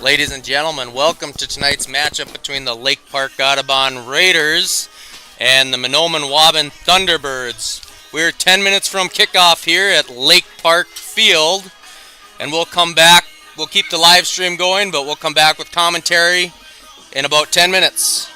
Ladies and gentlemen, welcome to tonight's matchup between the Lake Park Audubon Raiders and the Mahnomen-Waubun Thunderbirds. We're 10 minutes from kickoff here at Lake Park Field, and we'll come back. We'll keep the live stream going, but we'll come back with commentary in about 10 minutes.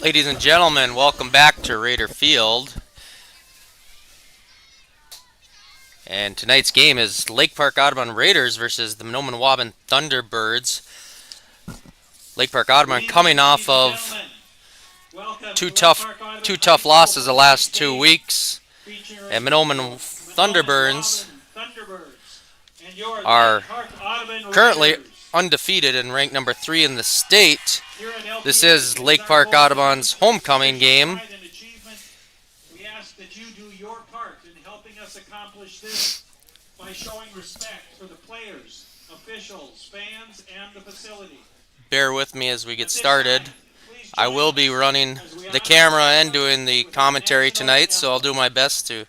Ladies and gentlemen, welcome back to Raider Field. And tonight's game is Lake Park Audubon Raiders versus the Mahnomen-Waubun Thunderbirds. Lake Park Audubon coming off of two tough losses the last 2 weeks. And Mahnomen Thunderbirds are currently undefeated and ranked number 3 in the state. This is Lake Park Audubon's homecoming game. We ask that you do your part in helping us accomplish this by showing respect for the players, officials, fans, and the facility. Bear with me as we get started. I will be running the camera and doing the commentary tonight, so I'll do my best to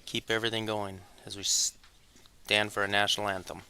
keep everything going as we stand for a national anthem.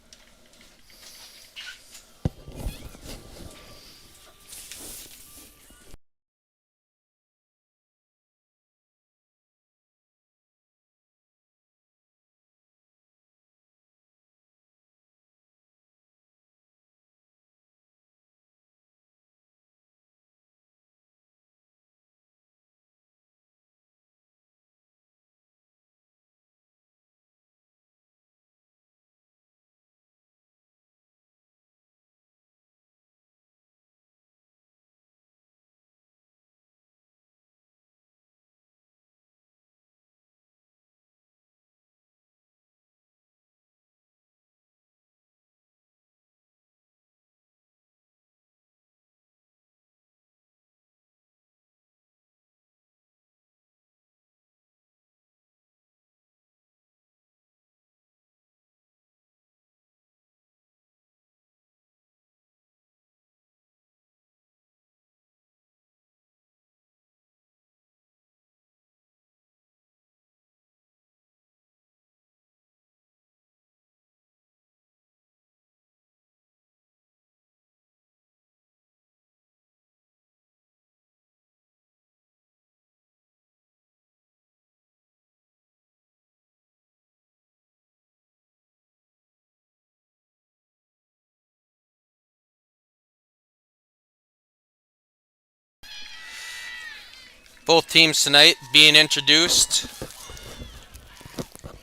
Both teams tonight being introduced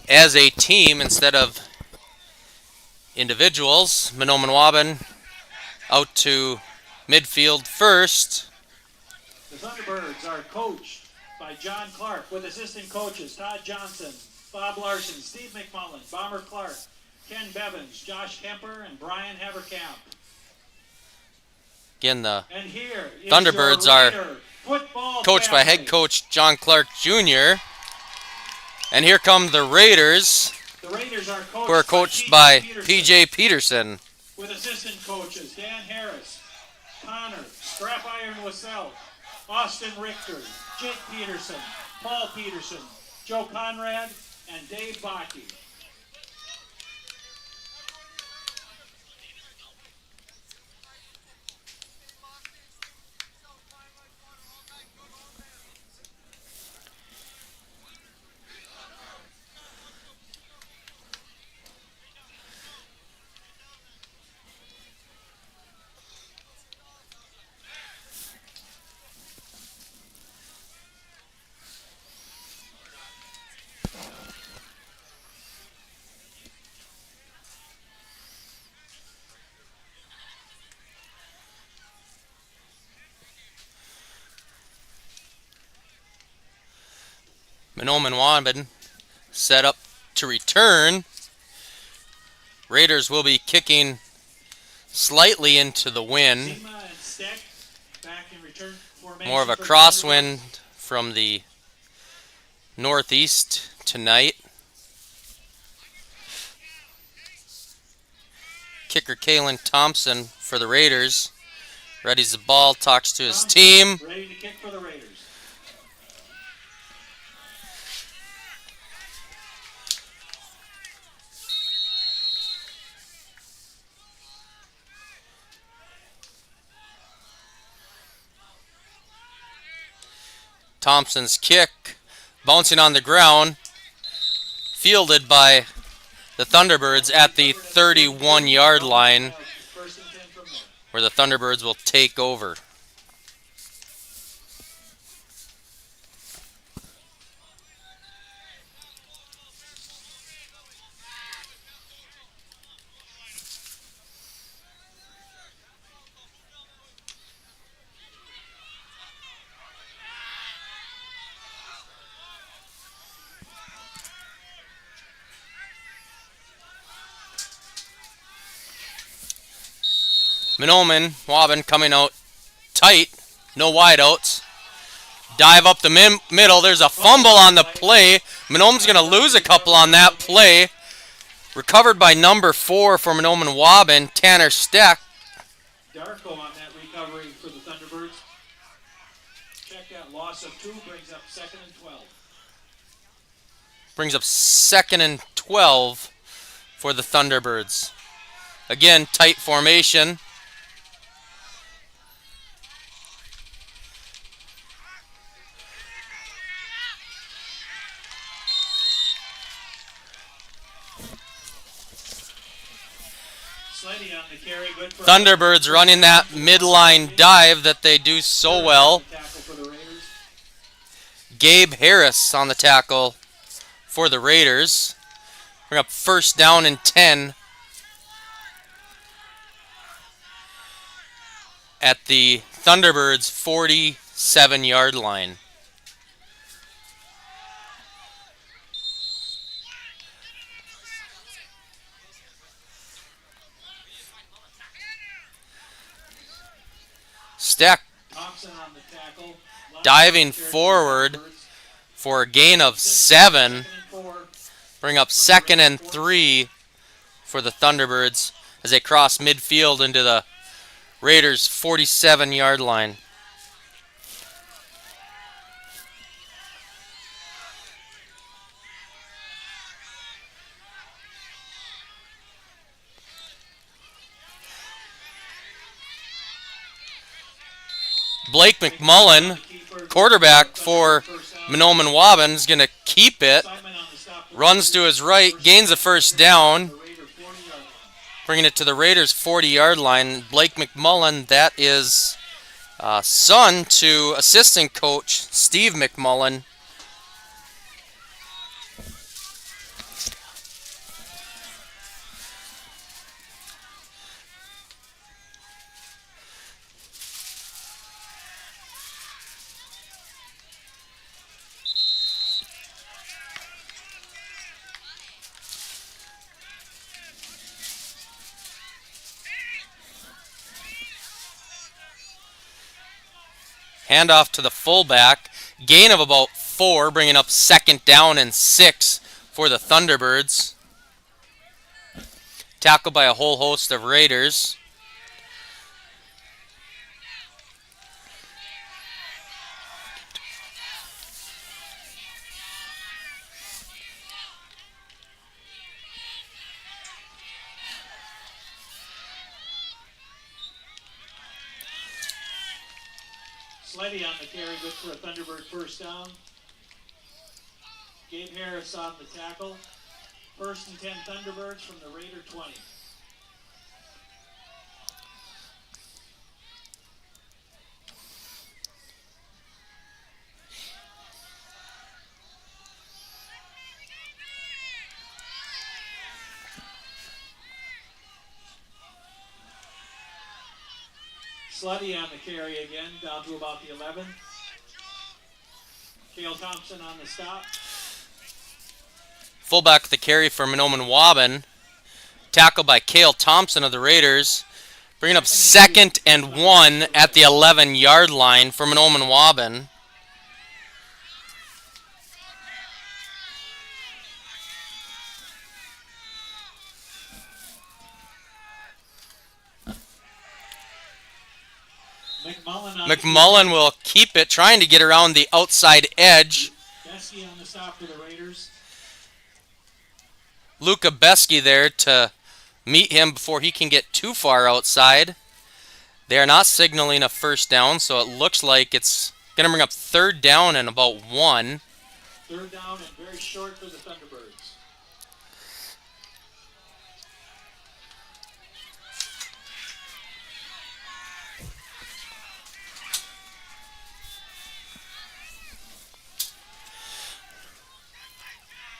as a team instead of individuals. Mahnomen-Waubun out to midfield first. The Thunderbirds are coached by John Clark with assistant coaches Todd Johnson, Bob Larson, Steve McMullen, Bomber Clark, Ken Bevins, Josh Kemper, and Brian Haverkamp. Again, the And here is Thunderbirds your are Raider football coached by head family. coach John Clark Jr. And here come the Raiders, The Raiders are who are coached by Peterson, P.J. Peterson. with assistant coaches Dan Harris, Connor, Scrap Iron Wassell, Austin Richter, Jake Peterson, Paul Peterson, Joe Conrad, and Dave Bakke. Mahnomen-Waubun set up to return. Raiders will be kicking slightly into the wind. Zima and Steck back in return formation. More of a for crosswind from the northeast tonight. Kicker Kalen Thompson for the Raiders. Readies the ball, talks to his team. Ready to kick for the Raiders. Thompson's kick bouncing on the ground, fielded by the Thunderbirds at the 31-yard line, First and 10 from there. where the Thunderbirds will take over. Mahnomen-Waubun coming out tight. No wideouts. Dive up the middle. There's a fumble on the play. Mahnomen's going to lose a couple on that play. Recovered by number 4 for Mahnomen-Waubun, Tanner Steck. Darko on that recovery for the Thunderbirds. Check that loss of 2 brings up 2nd and 12. Brings up 2nd and 12 for the Thunderbirds. Again, tight formation. Sleddy on the carry, good for Thunderbirds running that midline dive that they do so well. tackle for the Raiders. Gabe Harris on the tackle for the Raiders. Bring up 1st down and 10 at the Thunderbirds' 47-yard line. Steck Thompson on the tackle. diving forward for a gain of 7. Bring up 2nd and 3 for the Thunderbirds as they cross midfield into the Raiders' 47-yard line. Blake McMullen, quarterback for Mahnomen-Waubun, is going to keep it. Runs to his right, gains a 1st down. Bringing it to the Raiders' 40-yard line. Blake McMullen, that is son to assistant coach Steve McMullen. Handoff to the fullback. Gain of about 4, bringing up 2nd down and 6 for the Thunderbirds. Tackled by a whole host of Raiders. Sleddy on the carry, good for a Thunderbird 1st down. Gabe Harris on the tackle. 1st and 10 Thunderbirds from the Raider 20. Sleddy on the carry again, down to about the 11. Cale Thompson on the stop. Fullback with the carry for Mahnomen-Waubun. Tackled by Cale Thompson of the Raiders. Bringing up 2nd and 1 at the 11-yard line for Mahnomen-Waubun. McMullen will keep it, trying to get around the outside edge. Besky on the stop for the Raiders. Luca Besky there to meet him before he can get too far outside. They are not signaling a 1st down, so it looks like it's going to bring up 3rd down and about 1. 3rd down and very short for the Thunderbirds.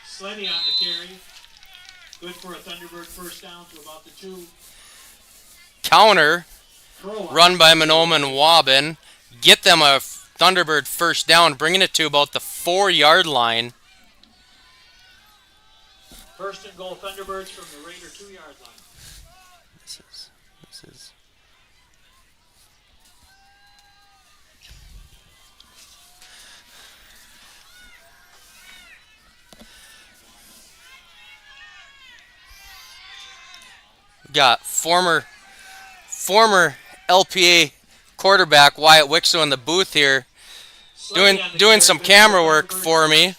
Sleddy on the carry. Good for a Thunderbird 1st down to about the 2. Counter run by Mahnomen-Waubun. Get them a Thunderbird 1st down, bringing it to about the 4-yard line. 1st and goal Thunderbirds from the Raider 2-yard line. This is Got former LPA quarterback Wyatt Wixow in the booth here, doing some camera work for me.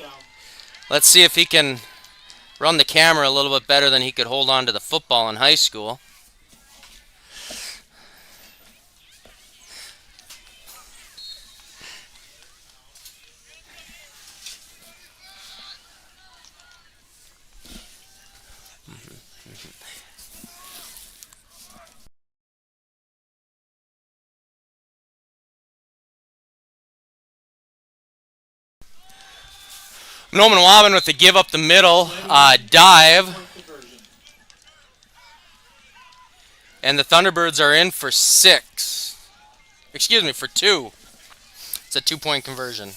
Let's see if he can run the camera a little bit better than he could hold on to the football in high school. Mahnomen-Waubun with the give up the middle dive. And the Thunderbirds are in for 6. Excuse me, for 2. It's a 2-point conversion.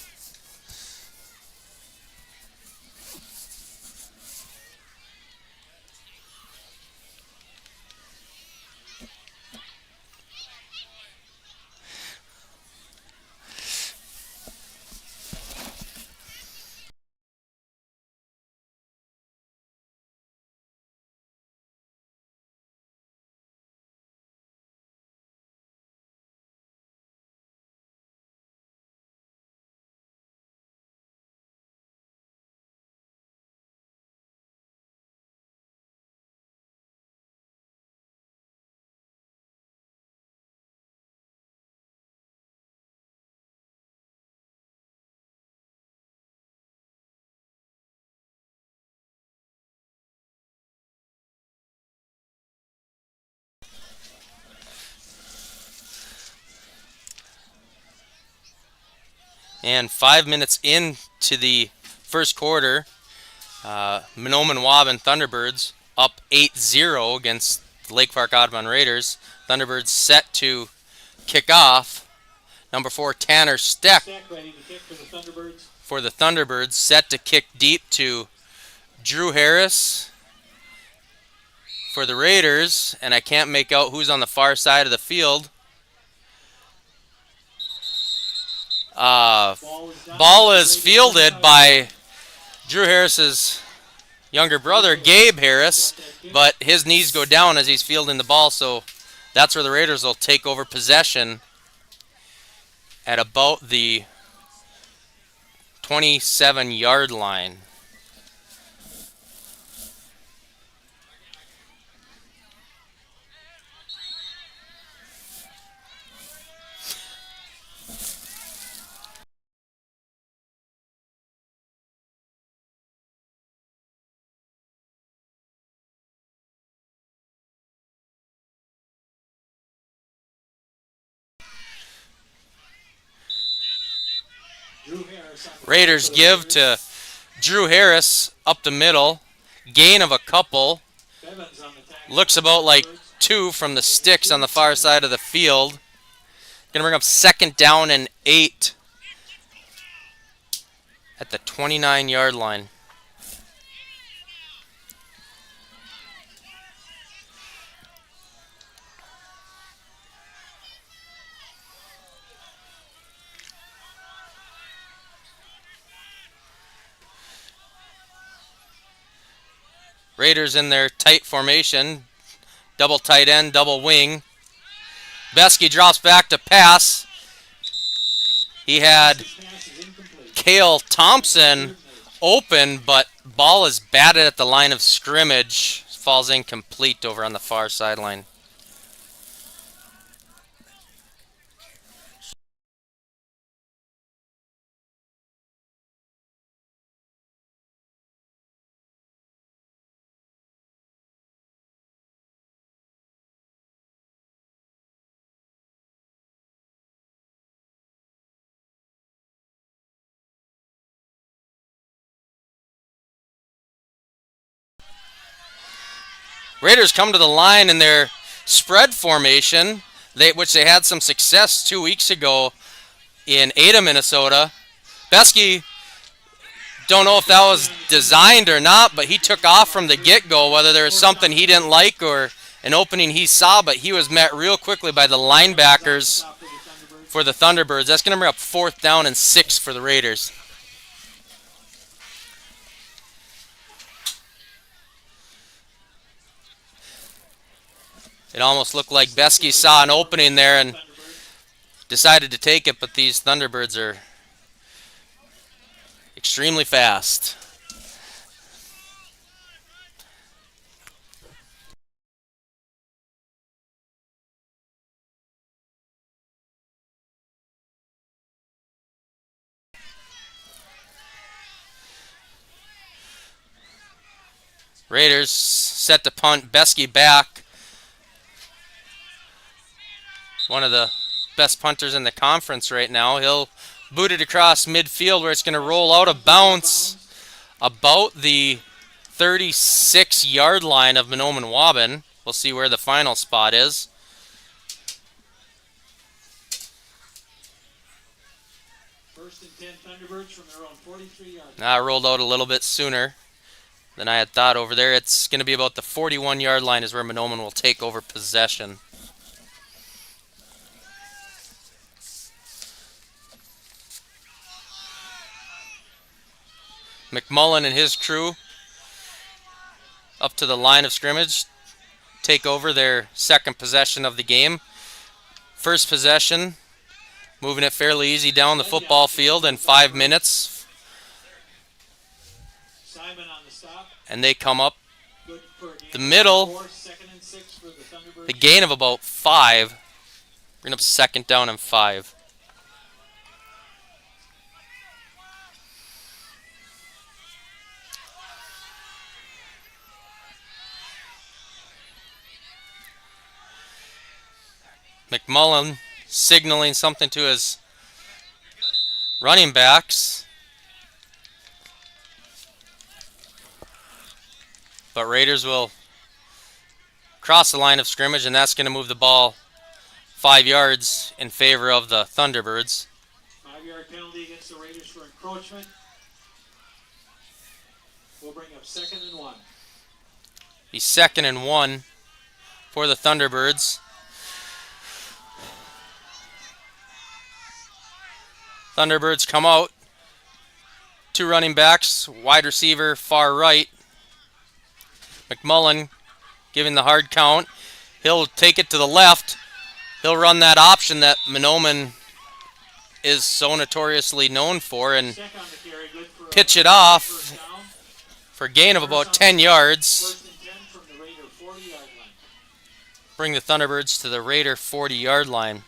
And 5 minutes into the first quarter, Mahnomen-Waubun Thunderbirds up 8-0 against the Lake Park Audubon Raiders. Thunderbirds set to kick off. Number 4, Tanner Steck for the Thunderbirds, set to kick deep to Drew Harris for the Raiders, and I can't make out who's on the far side of the field. Ball is fielded by Drew Harris's younger brother, Gabe Harris, but his knees go down as he's fielding the ball, so that's where the Raiders will take over possession at about the 27-yard line. Raiders give to Drew Harris up the middle. Gain of a couple. Looks about like 2 from the sticks on the far side of the field. Going to bring up 2nd down and 8 at the 29-yard line. Raiders in their tight formation. Double tight end, double wing. Besky drops back to pass. He had Cale Thompson open, but ball is batted at the line of scrimmage. Falls incomplete over on the far sideline. Raiders come to the line in their spread formation, which they had some success 2 weeks ago in Ada, Minnesota. Besky, don't know if that was designed or not, but he took off from the get-go, whether there was something he didn't like or an opening he saw, but he was met real quickly by the linebackers for the Thunderbirds. That's going to bring up 4th down and 6 for the Raiders. It almost looked like Beskey saw an opening there and decided to take it, but these Thunderbirds are extremely fast. Raiders set to punt. Beskey back. One of the best punters in the conference right now. He'll boot it across midfield where it's going to roll out of bounds about the 36-yard line of Mahnomen-Waubun. We'll see where the final spot is. First and 10 Thunderbirds from their own 43-yard line. Now rolled out a little bit sooner than I had thought over there. It's going to be about the 41-yard line is where Mahnomen will take over possession. McMullen and his crew up to the line of scrimmage, take over their second possession of the game. First possession, moving it fairly easy down the football field in 5 minutes. Simon on the stop. And they come up the middle, the gain of about 5. Bring up second down and 5. McMullen signaling something to his running backs. But Raiders will cross the line of scrimmage, and that's going to move the ball 5 yards in favor of the Thunderbirds. 5-yard penalty against the Raiders for encroachment. We'll bring up 2nd and 1. Be 2nd and 1 for the Thunderbirds. Thunderbirds come out. 2 running backs, wide receiver far right. McMullen giving the hard count. He'll take it to the left. He'll run that option that Mahnomen is so notoriously known for and pitch it off for a gain of about 10 yards. Bring the Thunderbirds to the Raider 40-yard line.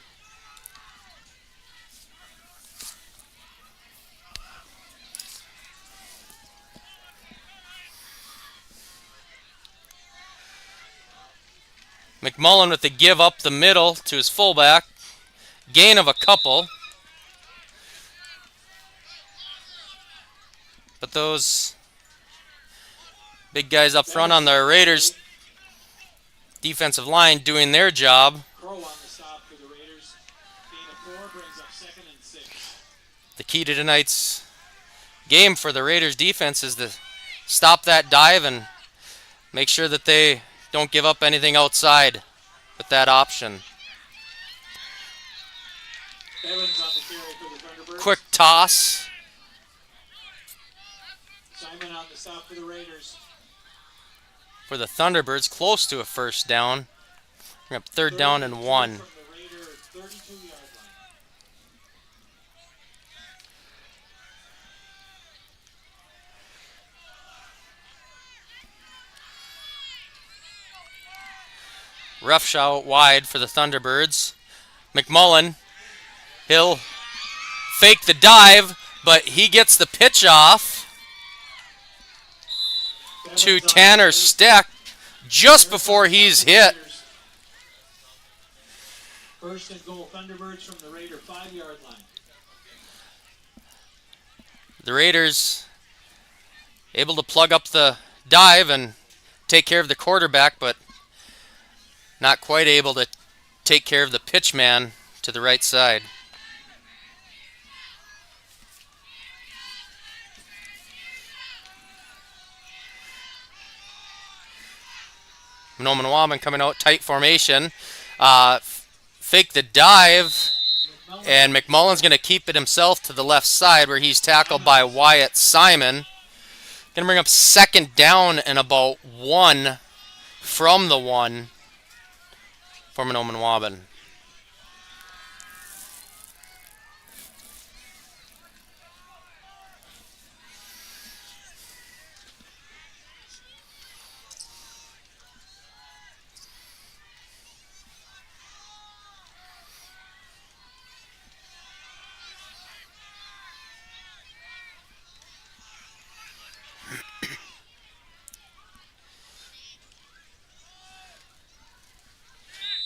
McMullen with the give up the middle to his fullback. Gain of a couple. But those big guys up front on the Raiders defensive line doing their job. The key to tonight's game for the Raiders defense is to stop that dive and make sure that they don't give up anything outside with that option. Evans on the carry for the Thunderbirds. Quick toss. Simon on the stop for the Raiders. For the Thunderbirds, close to a first down. Bring up 3rd down and 1. From the Raider 32-yard line. Rough shot wide for the Thunderbirds. McMullen, he'll fake the dive, but he gets the pitch off to Tanner Steck just before he's hit. First and goal, Thunderbirds from the Raider 5-yard line. The Raiders able to plug up the dive and take care of the quarterback, but not quite able to take care of the pitch man to the right side. Mahnomen-Waubun coming out tight formation. Fake the dive, and McMullen's going to keep it himself to the left side where he's tackled by Wyatt Simon. Going to bring up 2nd down and about 1 from the 1 for Mahnomen-Waubun.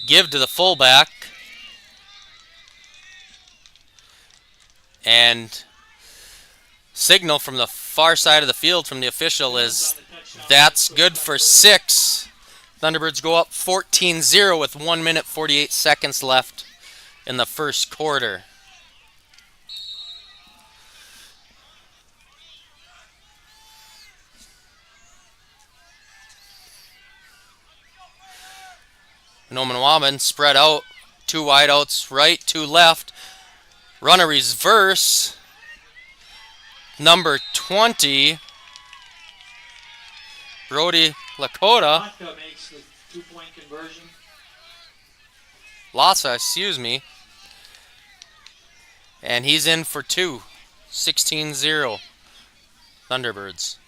Give to the fullback. And signal from the far side of the field from the official is that's good for 6. Thunderbirds go up 14-0 with 1 minute 48 seconds left in the first quarter. Mahnomen-Waubun spread out, 2 wideouts right, 2 left. Run a reverse. Number 20, Brody Lakota. Makes the 2-point conversion. Lassa, excuse me. And he's in for 2. 16-0. Thunderbirds.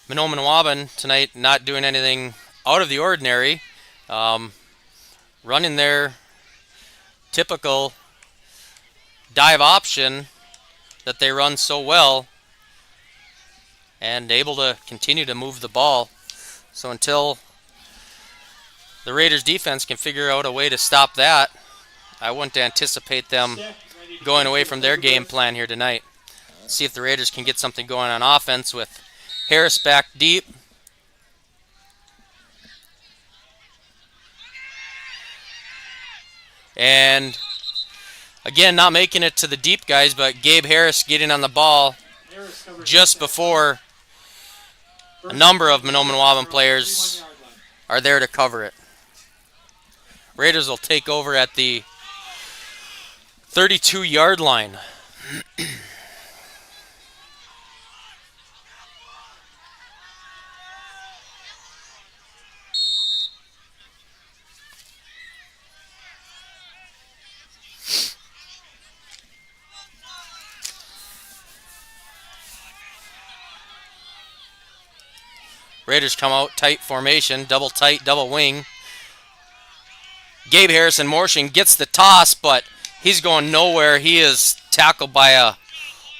Mahnomen-Waubun tonight not doing anything out of the ordinary. Running their typical dive option that they run so well and able to continue to move the ball. So until the Raiders defense can figure out a way to stop that, I wouldn't anticipate them going away from their game plan here tonight. See if the Raiders can get something going on offense with Harris back deep. And again, not making it to the deep guys, but Gabe Harris getting on the ball just before a number of Mahnomen-Waubun players are there to cover it. Raiders will take over at the 32-yard line. Raiders come out, tight formation, double tight, double wing. Gabe Harrison motion gets the toss, but he's going nowhere. He is tackled by a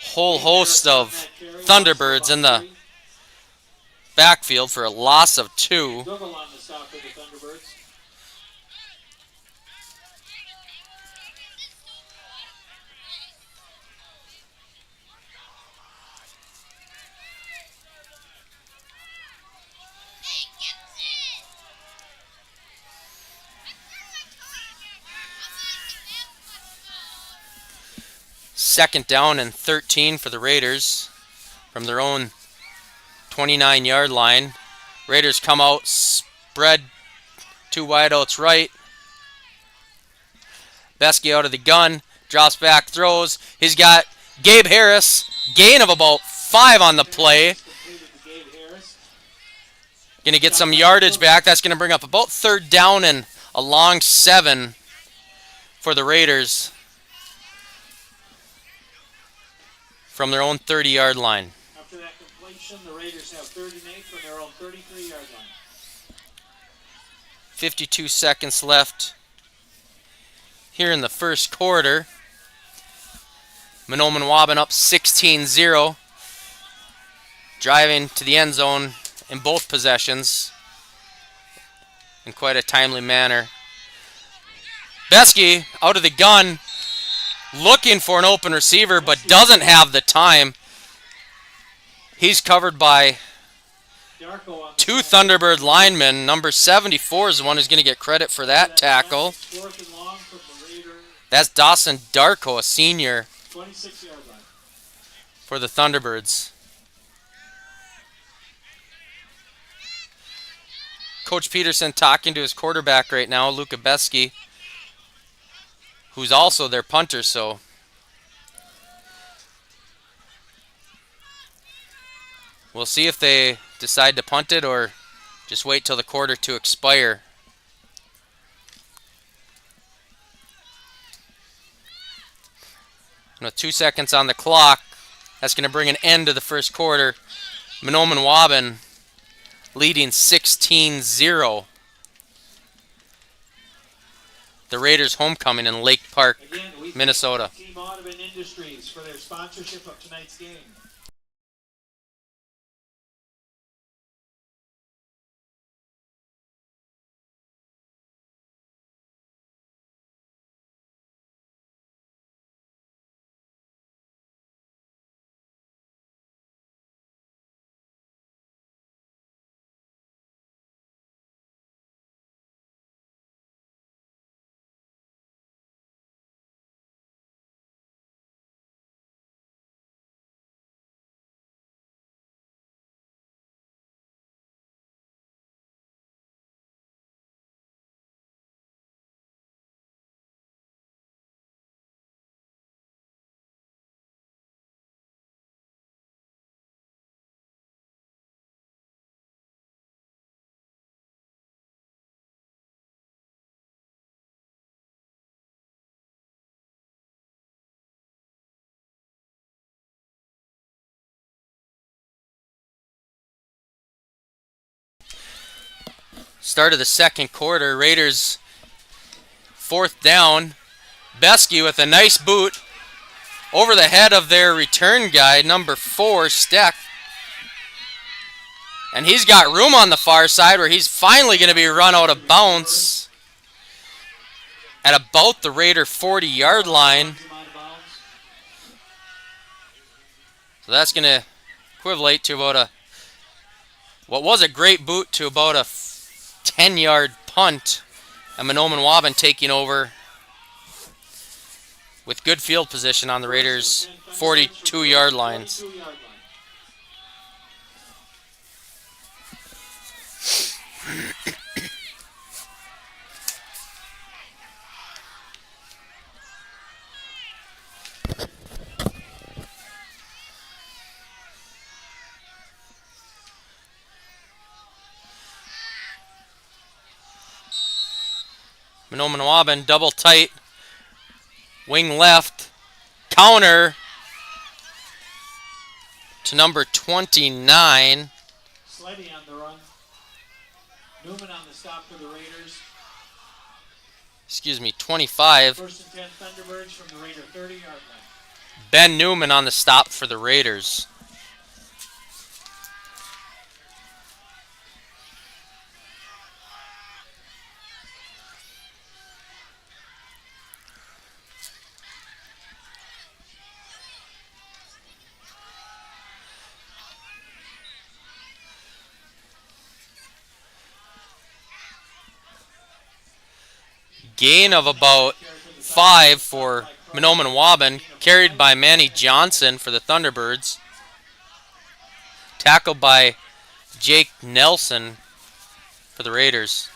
whole host of Thunderbirds in the backfield for a loss of 2. Second down and 13 for the Raiders from their own 29-yard line. Raiders come out, spread 2 wideouts right. Besky out of the gun, drops back, throws. He's got Gabe Harris, gain of about 5 on the play. Going to get some yardage back. That's going to bring up about 3rd down and a long 7 for the Raiders from their own 30-yard line. After that completion, the Raiders have 3rd and 8 from their own 33-yard line. 52 seconds left here in the first quarter. Mahnomen-Waubun up 16-0. Driving to the end zone in both possessions in quite a timely manner. Besky out of the gun, looking for an open receiver, but doesn't have the time. He's covered by 2 Thunderbird linemen. Number 74 is the one who's going to get credit for that tackle. 4th and long from the Raiders That's Dawson Darko, a senior 26-yard line. for the Thunderbirds. Coach Peterson talking to his quarterback right now, Luka Beski, who's also their punter, so we'll see if they decide to punt it or just wait till the quarter to expire. And with 2 seconds on the clock, that's going to bring an end to the first quarter. Mahnomen-Waubun leading 16-0. The Raiders' homecoming in Lake Park, Again, we Minnesota. thank Team Audubon Industries for their sponsorship of tonight's game. Start of the second quarter, Raiders 4th down. Beski with a nice boot over the head of their return guy, number 4, Steck. And he's got room on the far side where he's finally going to be run out of bounds at about the Raider 40-yard line. So that's going to equivalent to about what was a great boot to about a 10-yard punt. And Mahnomen-Waubun taking over with good field position on the Raiders' 42-yard lines. Mahnomen-Waubun double tight, wing left, counter to number 29. Sleddy on the run. Newman on the stop for the Raiders. Excuse me, 25. 1st and 10 Thunderbirds from the Raider 30-yard line. Ben Newman on the stop for the Raiders. Gain of about 5 for Mahnomen-Waubun, carried by Manny Johnson for the Thunderbirds. Tackled by Jake Nelson for the Raiders.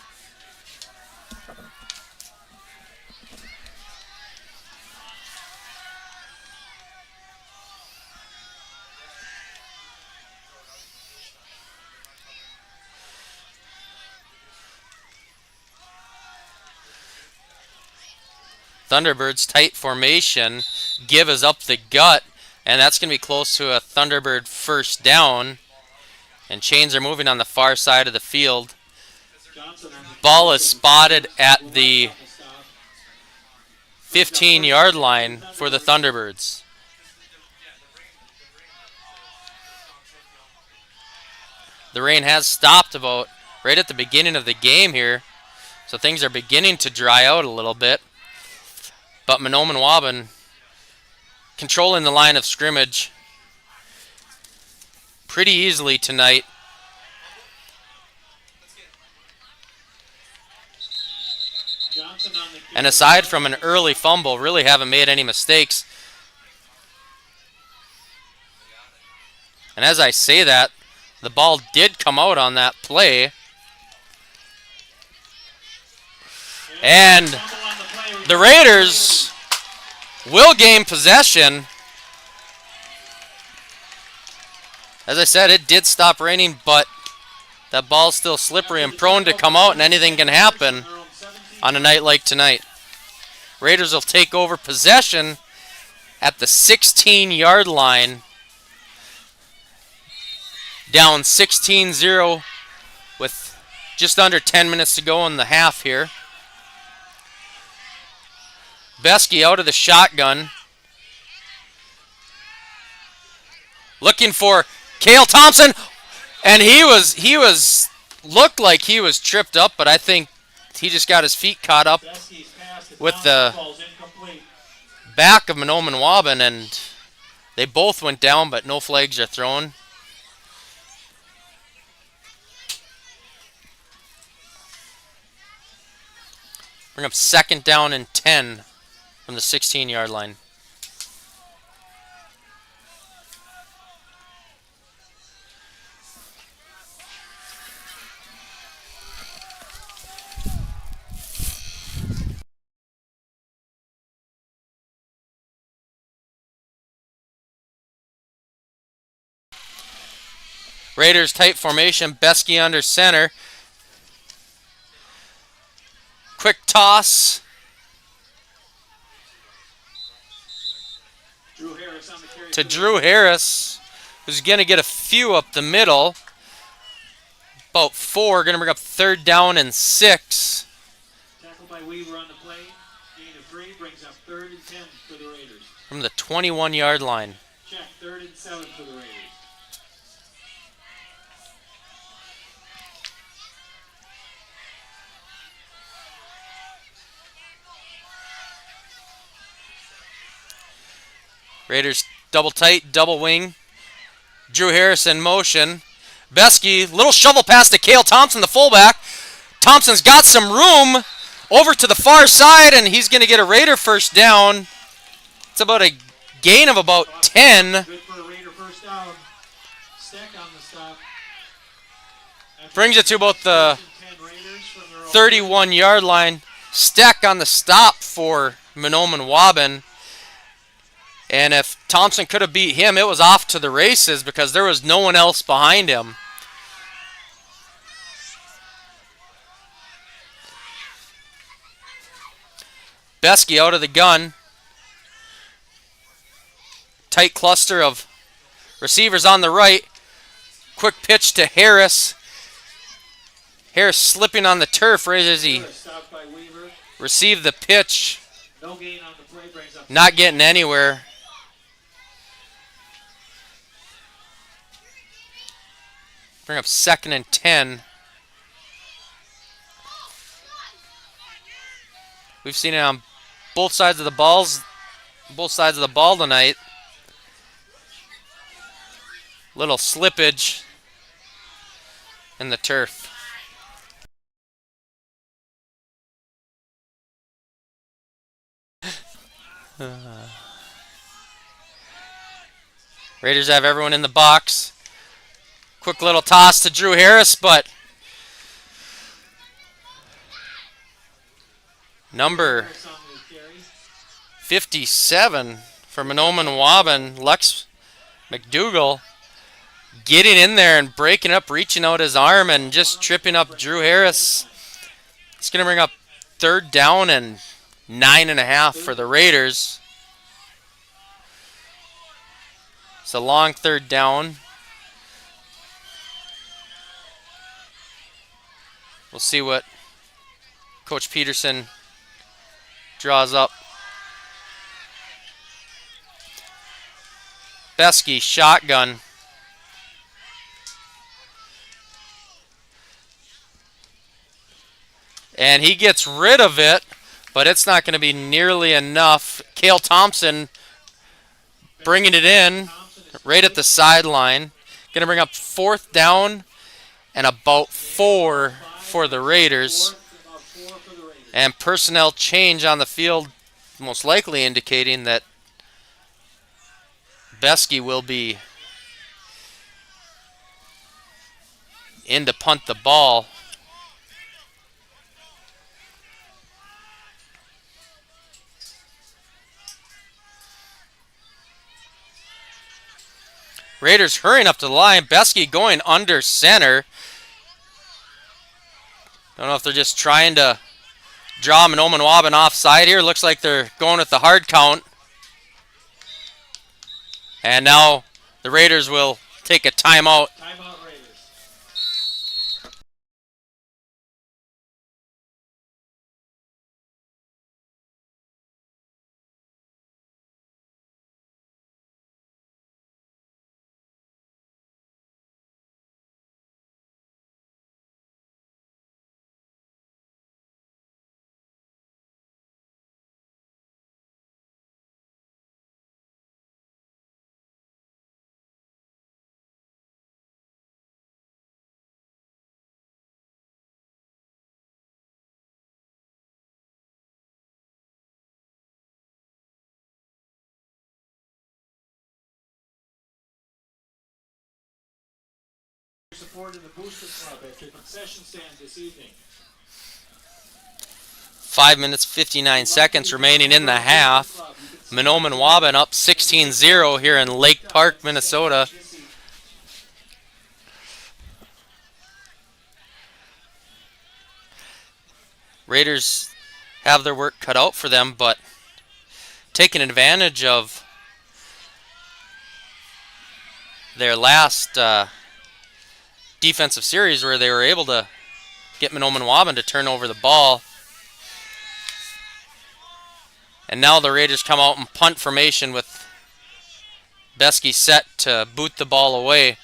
Thunderbirds tight formation. Give is up the gut, and that's going to be close to a Thunderbird 1st down. And chains are moving on the far side of the field. Ball is spotted at the 15-yard line for the Thunderbirds. The rain has stopped about right at the beginning of the game here, so things are beginning to dry out a little bit. But Mahnomen-Waubun controlling the line of scrimmage pretty easily tonight. And aside from an early fumble, really haven't made any mistakes. And as I say that, the ball did come out on that play. And the Raiders will gain possession. As I said, it did stop raining, but that ball's still slippery and prone to come out, and anything can happen on a night like tonight. Raiders will take over possession at the 16-yard line. Down 16-0 with just under 10 minutes to go in the half here. Besky out of the shotgun. Looking for Cale Thompson. And he looked like he was tripped up, but I think he just got his feet caught up with the back of Mahnomen-Waubun, and they both went down, but no flags are thrown. Bring up 2nd down and 10 from the 16-yard line. Raiders tight formation, Besky under center. Quick toss. To Drew Harris, who's going to get a few up the middle. About 4, going to bring up 3rd down and 6. Tackled by Weaver on the play. Gain of 3 brings up 3rd and 10 for the Raiders. From the 21-yard line. Check, 3rd and 7 for the Raiders. Raiders double tight, double wing. Drew Harris in motion. Besky, little shovel pass to Cale Thompson, the fullback. Thompson's got some room over to the far side, and he's going to get a Raider first down. It's about a gain of about 10. Good for a Raider first down. Stack on the stop. Brings it to about the 31-yard line. Steck on the stop for Mahnomen-Waubun. And if Thompson could have beat him, it was off to the races because there was no one else behind him. Besky out of the gun. Tight cluster of receivers on the right. Quick pitch to Harris. Harris slipping on the turf right as he received the pitch. No gain on the play, brings up not getting anywhere. Bring up 2nd and 10. We've seen it on both sides of the ball tonight. Little slippage in the turf. Raiders have everyone in the box. Quick little toss to Drew Harris, but number 57 for Mahnomen-Waubun, Lex McDougal, getting in there and breaking up, reaching out his arm and just tripping up Drew Harris. It's going to bring up 3rd down and 9.5 for the Raiders. It's a long 3rd down. We'll see what Coach Peterson draws up. Besky, shotgun. And he gets rid of it, but it's not going to be nearly enough. Cale Thompson bringing it in right at the sideline. Going to bring up 4th down and about 4 for the Raiders. And personnel change on the field, most likely indicating that Beskey will be in to punt the ball. Raiders hurrying up to the line. Beskey going under center. Don't know if they're just trying to draw Mahnomen-Waubun offside here. Looks like they're going with the hard count. And now the Raiders will take a timeout. Timeout, Raiders. Support in the Booster Club at your concession stand this evening. 5 minutes, 59 seconds remaining in the half. Mahnomen-Waubun up 16-0 here in Lake Park, Minnesota. Raiders have their work cut out for them, but taking advantage of their last defensive series where they were able to get Mahnomen-Waubun to turn over the ball. And now the Raiders come out in punt formation with Beskey set to boot the ball away.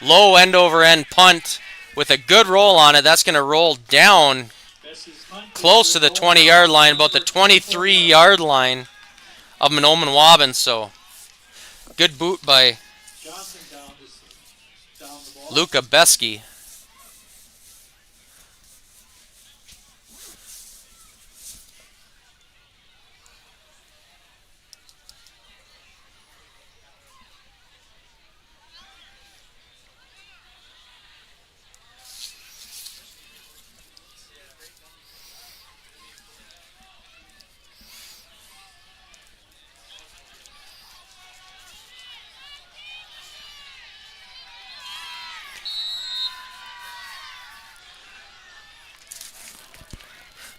Low end over end punt with a good roll on it. That's going to roll down close to the 20-yard line, about the 23-yard line of Mahnomen-Waubun. So good boot by Luca Beskey.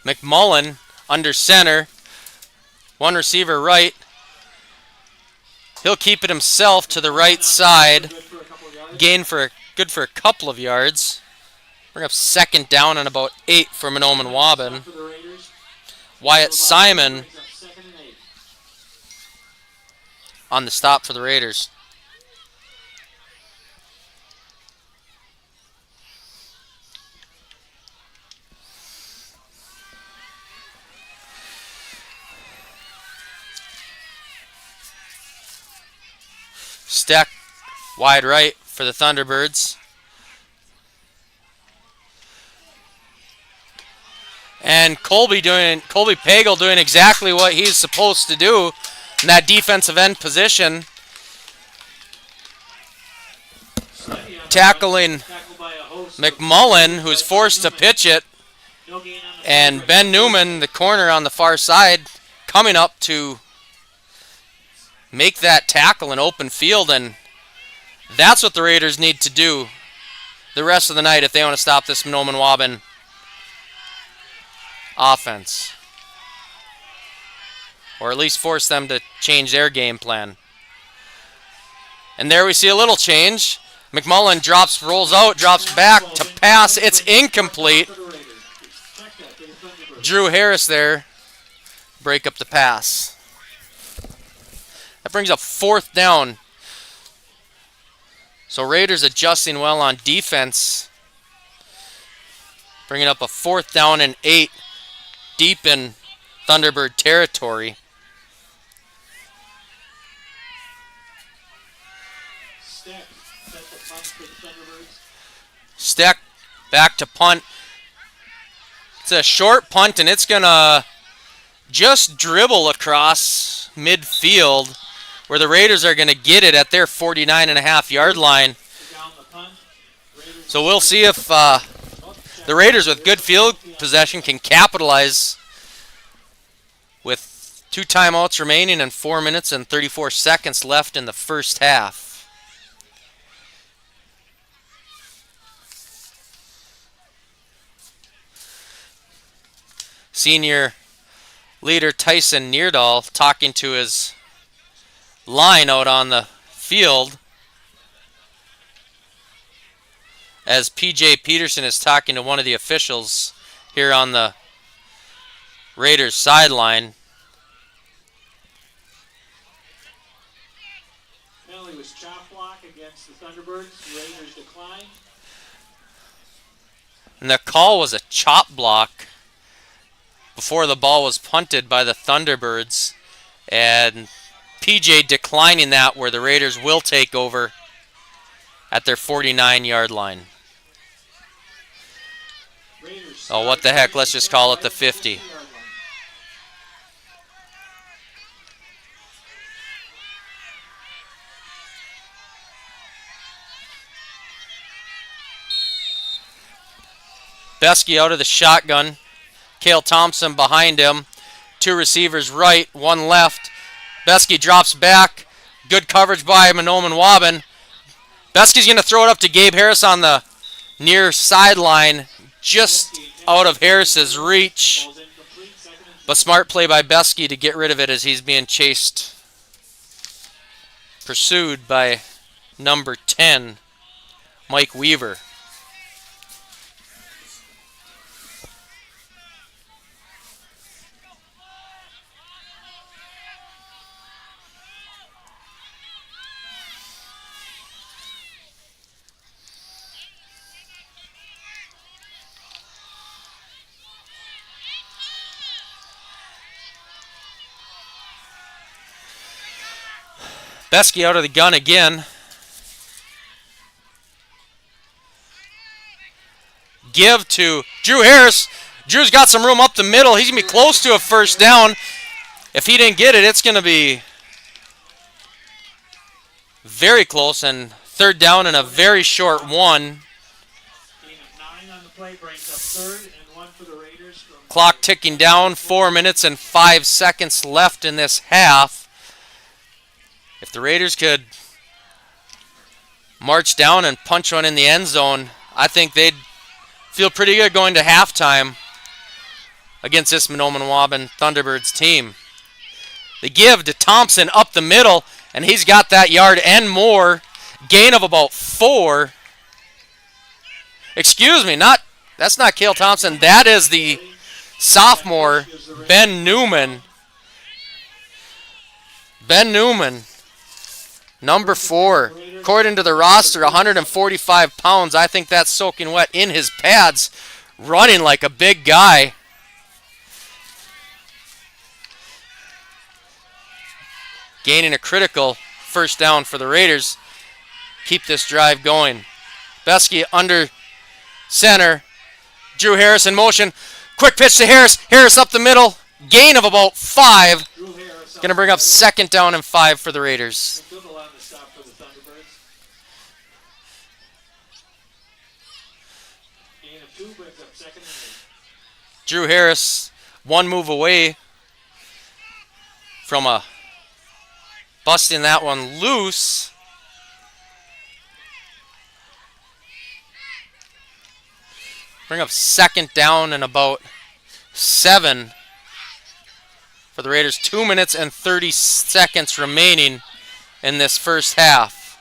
McMullen under center. One receiver right. He'll keep it himself to the right side. Gain good for a couple of yards. Bring up second down and about 8 for Mahnomen-Waubun. Wyatt Simon on the stop for the Raiders. Steck wide right for the Thunderbirds. And Colby Pagel doing exactly what he's supposed to do in that defensive end position. Tackling McMullen, who's forced to pitch it. And Ben Newman, the corner on the far side, coming up to make that tackle in open field, and that's what the Raiders need to do the rest of the night if they want to stop this Mahnomen-Waubun offense. Or at least force them to change their game plan. And there we see a little change. McMullen rolls out, drops back to pass. It's incomplete. Drew Harris there. Break up the pass. That brings up 4th down. So Raiders adjusting well on defense. Bringing up a 4th down and 8 deep in Thunderbird territory. Steck back to punt. It's a short punt, and it's going to just dribble across midfield where the Raiders are going to get it at their 49.5-yard line. So we'll see if the Raiders with good field possession can capitalize with 2 timeouts remaining and 4 minutes and 34 seconds left in the first half. Senior leader Tyson Neerdahl talking to his line out on the field as P.J. Peterson is talking to one of the officials here on the Raiders sideline. Penalty was chop block against the Thunderbirds. Raiders declined. And the call was a chop block before the ball was punted by the Thunderbirds. And PJ declining that, where the Raiders will take over at their 49-yard line. Oh, what the heck? Let's just call it the 50. Beskey out of the shotgun. Cale Thompson behind him. 2 receivers right, 1 left. Beskey drops back. Good coverage by Mahnomen-Waubun. Beskey's going to throw it up to Gabe Harris on the near sideline, just out of Harris's reach. But smart play by Beskey to get rid of it as he's being pursued by number 10, Mike Weaver. Beskey out of the gun again. Give to Drew Harris. Drew's got some room up the middle. He's going to be close to a first down. If he didn't get it, it's going to be very close, and 3rd down and a very short one. Clock ticking down, 4 minutes and 5 seconds left in this half. If the Raiders could march down and punch one in the end zone, I think they'd feel pretty good going to halftime against this Mahnomen-Waubun Thunderbirds team. They give to Thompson up the middle, and he's got that yard and more. Gain of about 4. Excuse me, that's not Cale Thompson. That is the sophomore, Ben Newman. Ben Newman. Number 4, according to the roster, 145 pounds. I think that's soaking wet in his pads, running like a big guy. Gaining a critical first down for the Raiders. Keep this drive going. Beskey under center. Drew Harris in motion. Quick pitch to Harris. Harris up the middle. Gain of about 5. Going to bring up 2nd down and 5 for the Raiders. Drew Harris 1 move away from busting that one loose. Bring up 2nd down and about 7 for the Raiders. 2 minutes and 30 seconds remaining in this first half.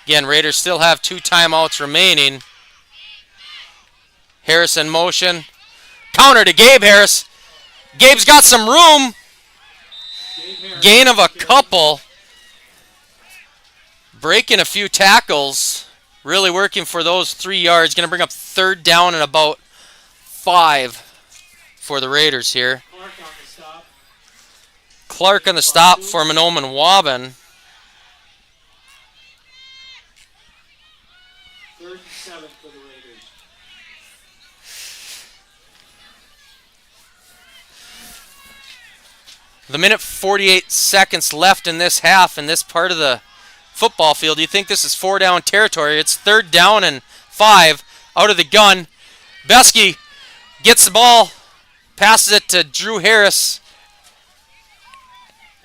Again, Raiders still have 2 timeouts remaining. Harris in motion. Counter to Gabe Harris. Gabe's got some room. Gain of a couple. Breaking a few tackles. Really working for those 3 yards. Going to bring up 3rd down and about 5 for the Raiders here. Clark on the stop for Mahnomen-Waubun. 3rd and 7 for the Raiders. The minute 48 seconds left in this half in this part of the football field. You think this is 4 down territory. It's 3rd down and 5 out of the gun. Beskey gets the ball, passes it to Drew Harris,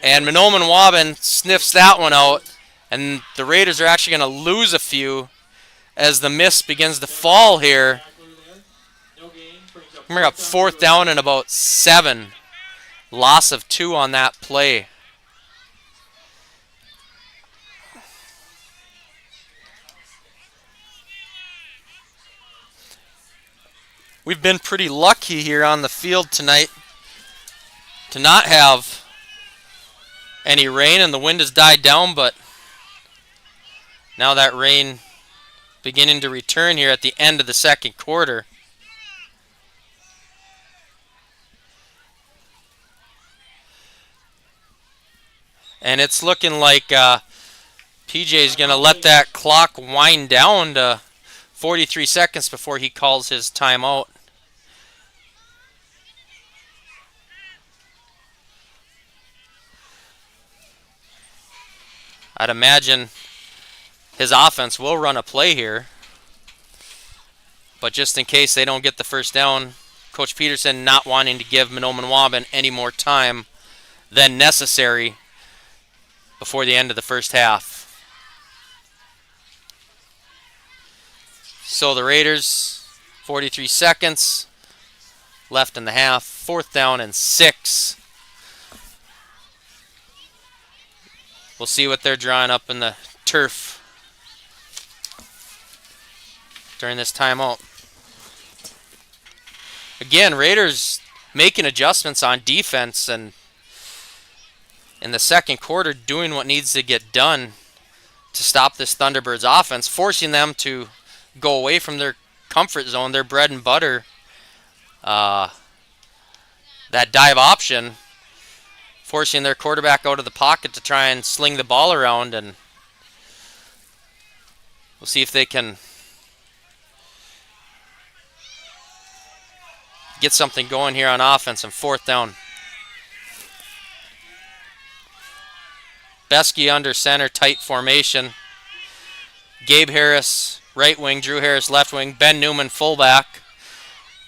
and Mahnomen-Waubun sniffs that one out. And the Raiders are actually going to lose a few as the mist begins to fall here. We're up 4th down and about 7. Loss of 2 on that play. We've been pretty lucky here on the field tonight to not have any rain, and the wind has died down, but now that rain beginning to return here at the end of the second quarter. And it's looking like PJ's going to let that clock wind down to 43 seconds before he calls his timeout. I'd imagine his offense will run a play here. But just in case they don't get the first down, Coach Peterson not wanting to give Mahnomen-Waubun any more time than necessary before the end of the first half. So the Raiders, 43 seconds left in the half, 4th down and 6. We'll see what they're drawing up in the turf during this timeout. Again, Raiders making adjustments on defense and in the second quarter doing what needs to get done to stop this Thunderbirds offense, forcing them to go away from their comfort zone, their bread and butter, that dive option, forcing their quarterback out of the pocket to try and sling the ball around, and we'll see if they can get something going here on offense on 4th down. Beskey under center, tight formation. Gabe Harris, right wing. Drew Harris, left wing. Ben Newman, fullback.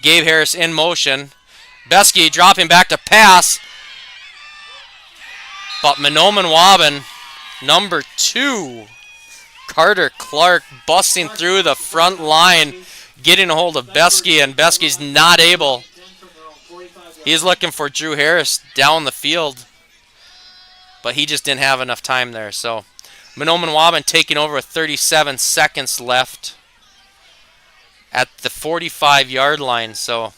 Gabe Harris in motion. Beskey dropping back to pass. But Mahnomen-Waubun, number 2, Carter Clark, busting through the front line, getting a hold of Beskey, and Beskey's not able. He's looking for Drew Harris down the field, but he just didn't have enough time there. So Mahnomen-Waubun taking over with 37 seconds left at the 45-yard line. So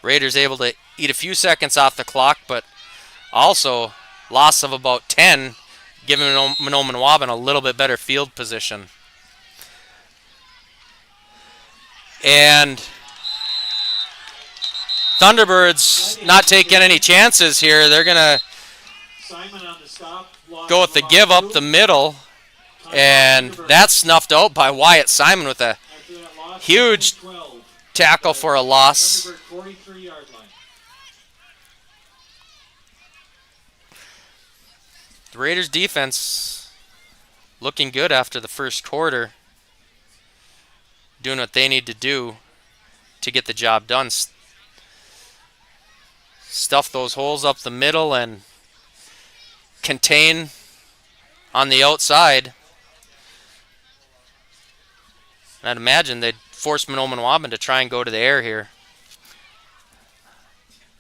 Raiders able to eat a few seconds off the clock, but also loss of about 10, giving Mahnomen-Waubun a little bit better field position. And Thunderbirds not taking any chances here. They're going to go with the give up the middle, and that's snuffed out by Wyatt Simon with a huge tackle for a loss. The Raiders defense looking good after the first quarter, doing what they need to do to get the job done. Stuff those holes up the middle and contain on the outside. And I'd imagine they'd force Mahnomen-Waubun to try and go to the air here.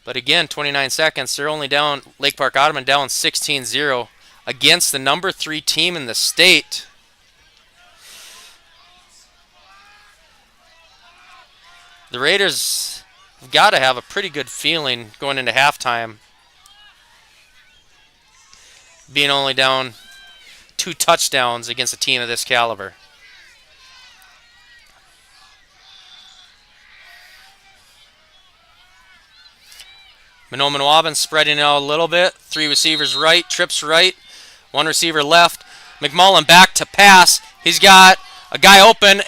But again, 29 seconds. They're only down, Lake Park Audubon down 16-0 against the number 3 team in the state. The Raiders have got to have a pretty good feeling going into halftime, being only down 2 touchdowns against a team of this caliber. Mahnomen-Waubun spreading out a little bit. 3 receivers right, trips right, 1 receiver left. McMullen back to pass. He's got a guy open.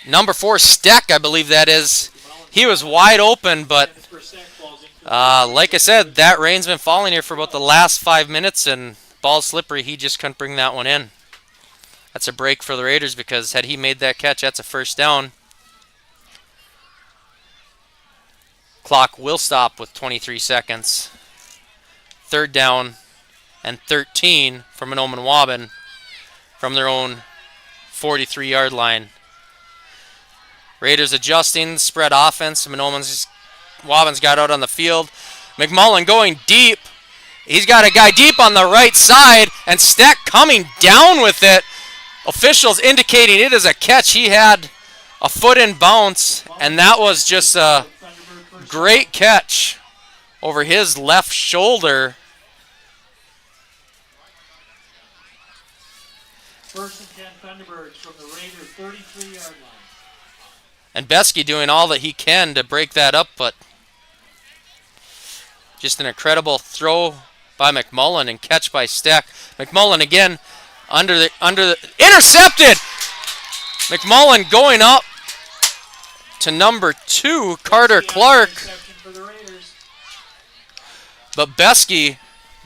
Number 4, Steck, I believe that is. he was wide open, but For sack balls incomplete. like I said, that rain's been falling here for about the last 5 minutes, and ball's slippery. He just couldn't bring that one in. That's a break for the Raiders because had he made that catch, that's a first down. Clock will stop with 23 seconds. Third down and 13 for Mahnomen-Waubun from their own 43-yard line. Raiders adjusting, spread offense. Mahnomen-Waubun's got out on the field. McMullen going deep. He's got a guy deep on the right side, and Steck coming down with it. Officials indicating it is a catch. He had a foot in bounce, and that was just a great catch over his left shoulder. First and 10 Thunderbirds from the Raiders 33-yard line. And Besky doing all that he can to break that up, but just an incredible throw by McMullen and catch by Steck. McMullen again under the intercepted. McMullen going up to number 2, Carter Clark. But Besky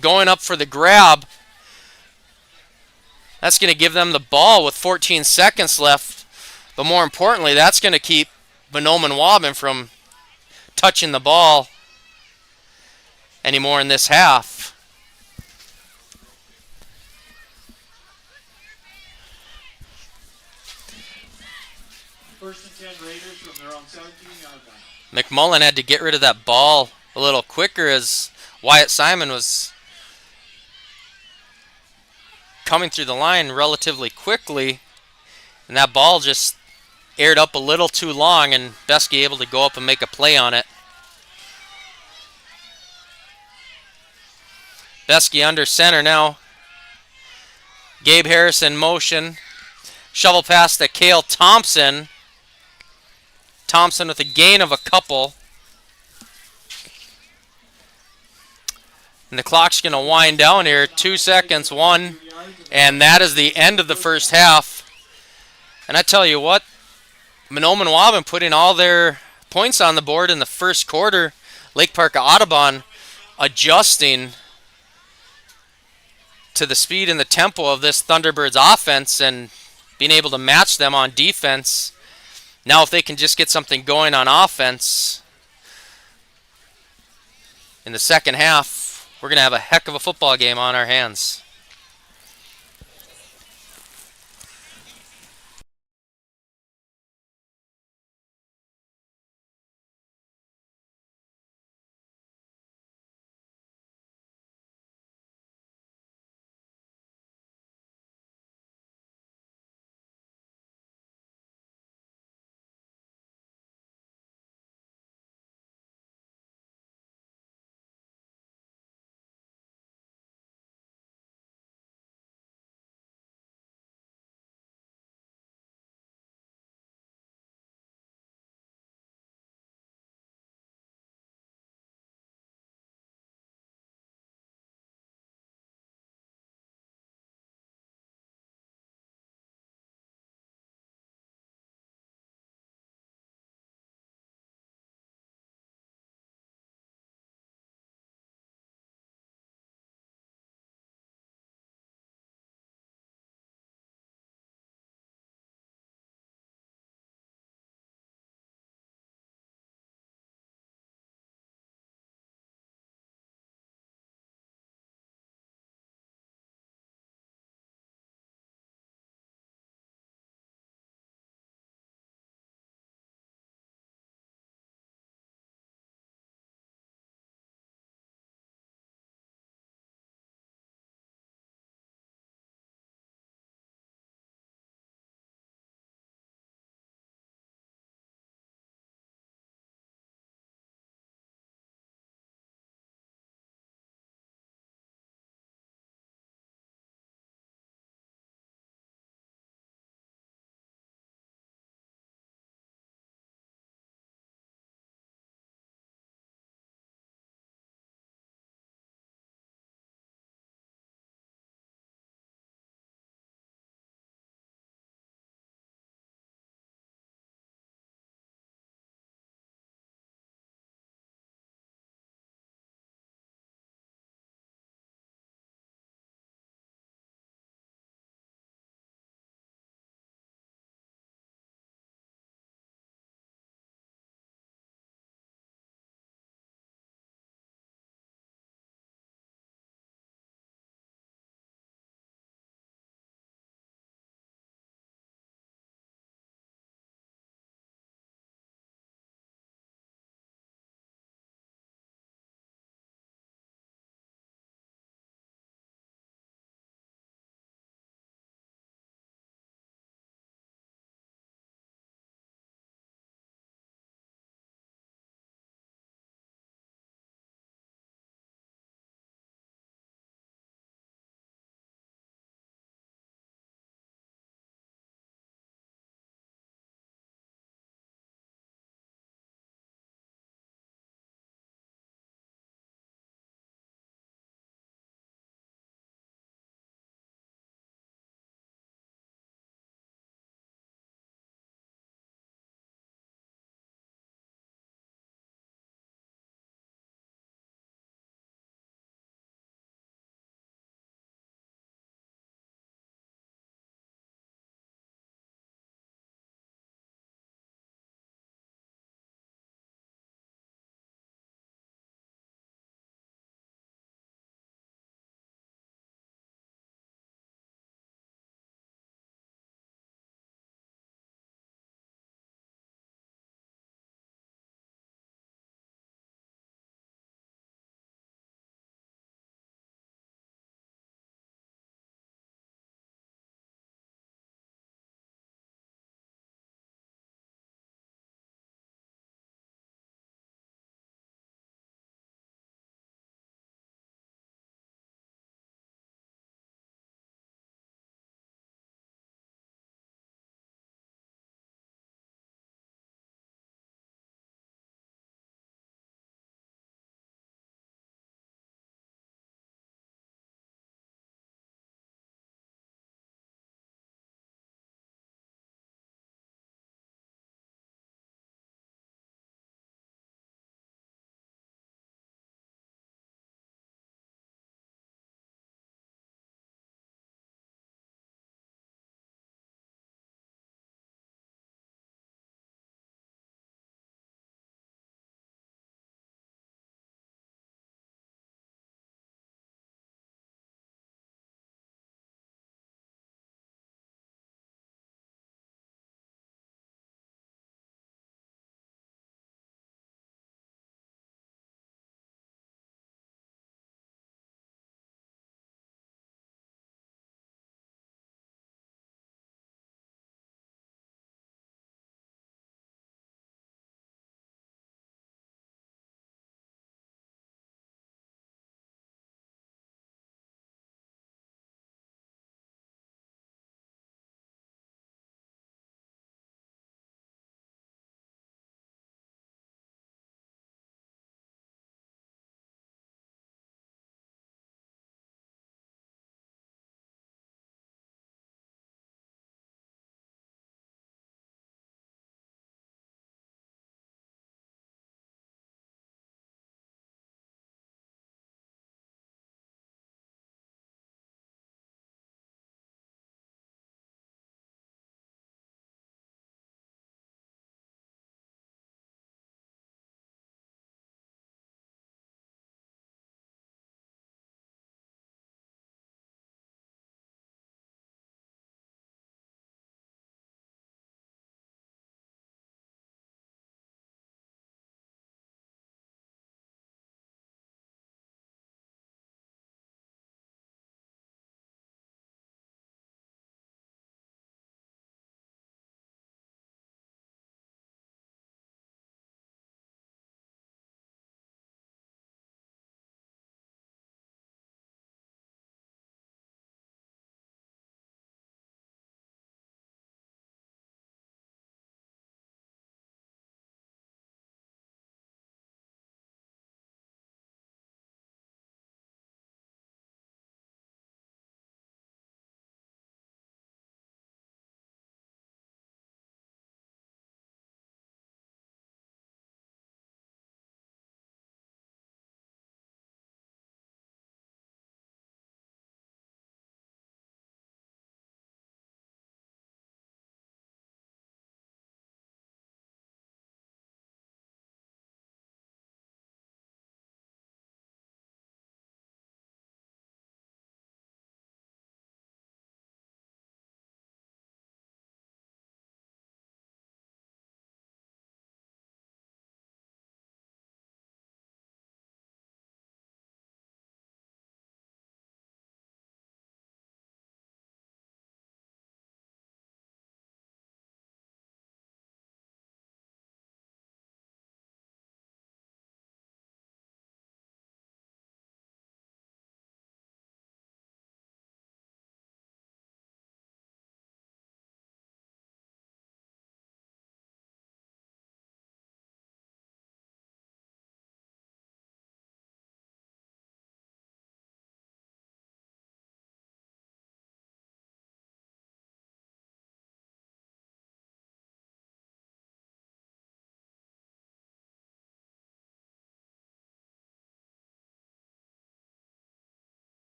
going up for the grab. That's going to give them the ball with 14 seconds left. But more importantly, that's going to keep Mahnomen-Waubun from touching the ball anymore in this half. First and 10 Raiders from their own 17-yard line. McMullen had to get rid of that ball a little quicker as Wyatt Simon was coming through the line relatively quickly, and that ball just aired up a little too long, and Besky able to go up and make a play on it. Besky under center now. Gabe Harris in motion. Shovel pass to Cale Thompson. Thompson with a gain of a couple. And the clock's going to wind down here. 2 seconds, 1. And that is the end of the first half. And I tell you what, Mahnomen-Waubun putting all their points on the board in the first quarter. Lake Park Audubon adjusting to the speed and the tempo of this Thunderbirds offense and being able to match them on defense. Now if they can just get something going on offense in the second half, we're going to have a heck of a football game on our hands.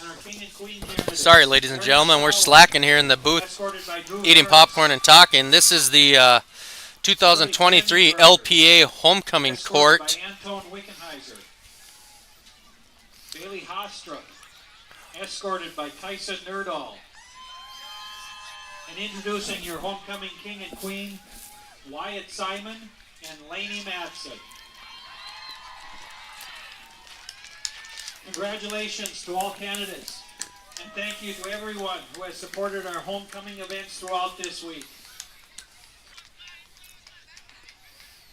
And our king and queen candidates. Sorry, ladies and gentlemen, we're slacking here in the booth, Escorted by Drew eating Harris, popcorn and talking. This is the 2023 LPA Homecoming escorted Court. by Anton Wickenheiser. Bailey Hostrup, escorted by Tyson Nerdahl. And introducing your homecoming king and queen, Wyatt Simon and Lainey Matson. Congratulations to all candidates, and thank you to everyone who has supported our homecoming events throughout this week.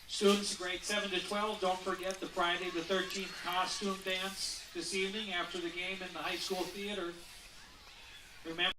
Students grades 7 to 12, don't forget the Friday the 13th costume dance this evening after the game in the high school theater. Remember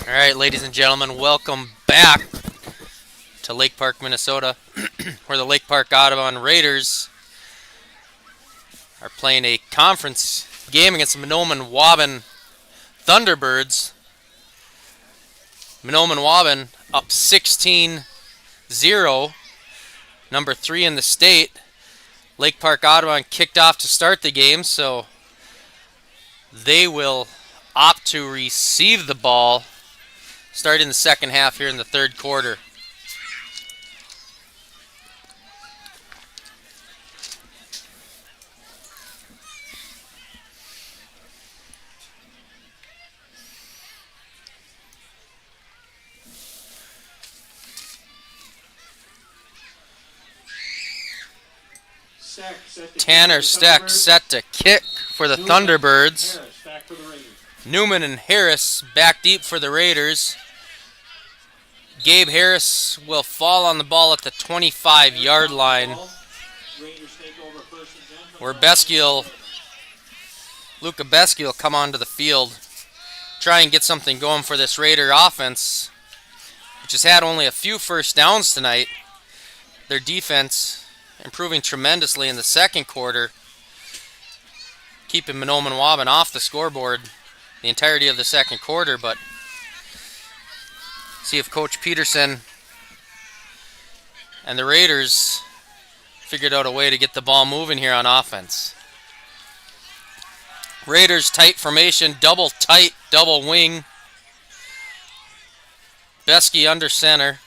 All right, ladies and gentlemen, welcome back to Lake Park, Minnesota, where the Lake Park Audubon Raiders are playing a conference game against the Mahnomen-Waubun Thunderbirds. Mahnomen-Waubun up 16-0, number 3 in the state. Lake Park Audubon kicked off to start the game, so they will opt to receive the ball starting the second half here in the third quarter. Tanner Steck set to kick for the Thunderbirds. Newman and Harris back deep for the Raiders. Gabe Harris will fall on the ball at the 25-yard line, where Luca Besky will come onto the field, try and get something going for this Raider offense, which has had only a few first downs tonight. Their defense improving tremendously in the second quarter, keeping Mahnomen-Waubun off the scoreboard the entirety of the second quarter, but see if Coach Peterson and the Raiders figured out a way to get the ball moving here on offense. Raiders tight formation, double tight, double wing. Besky under center.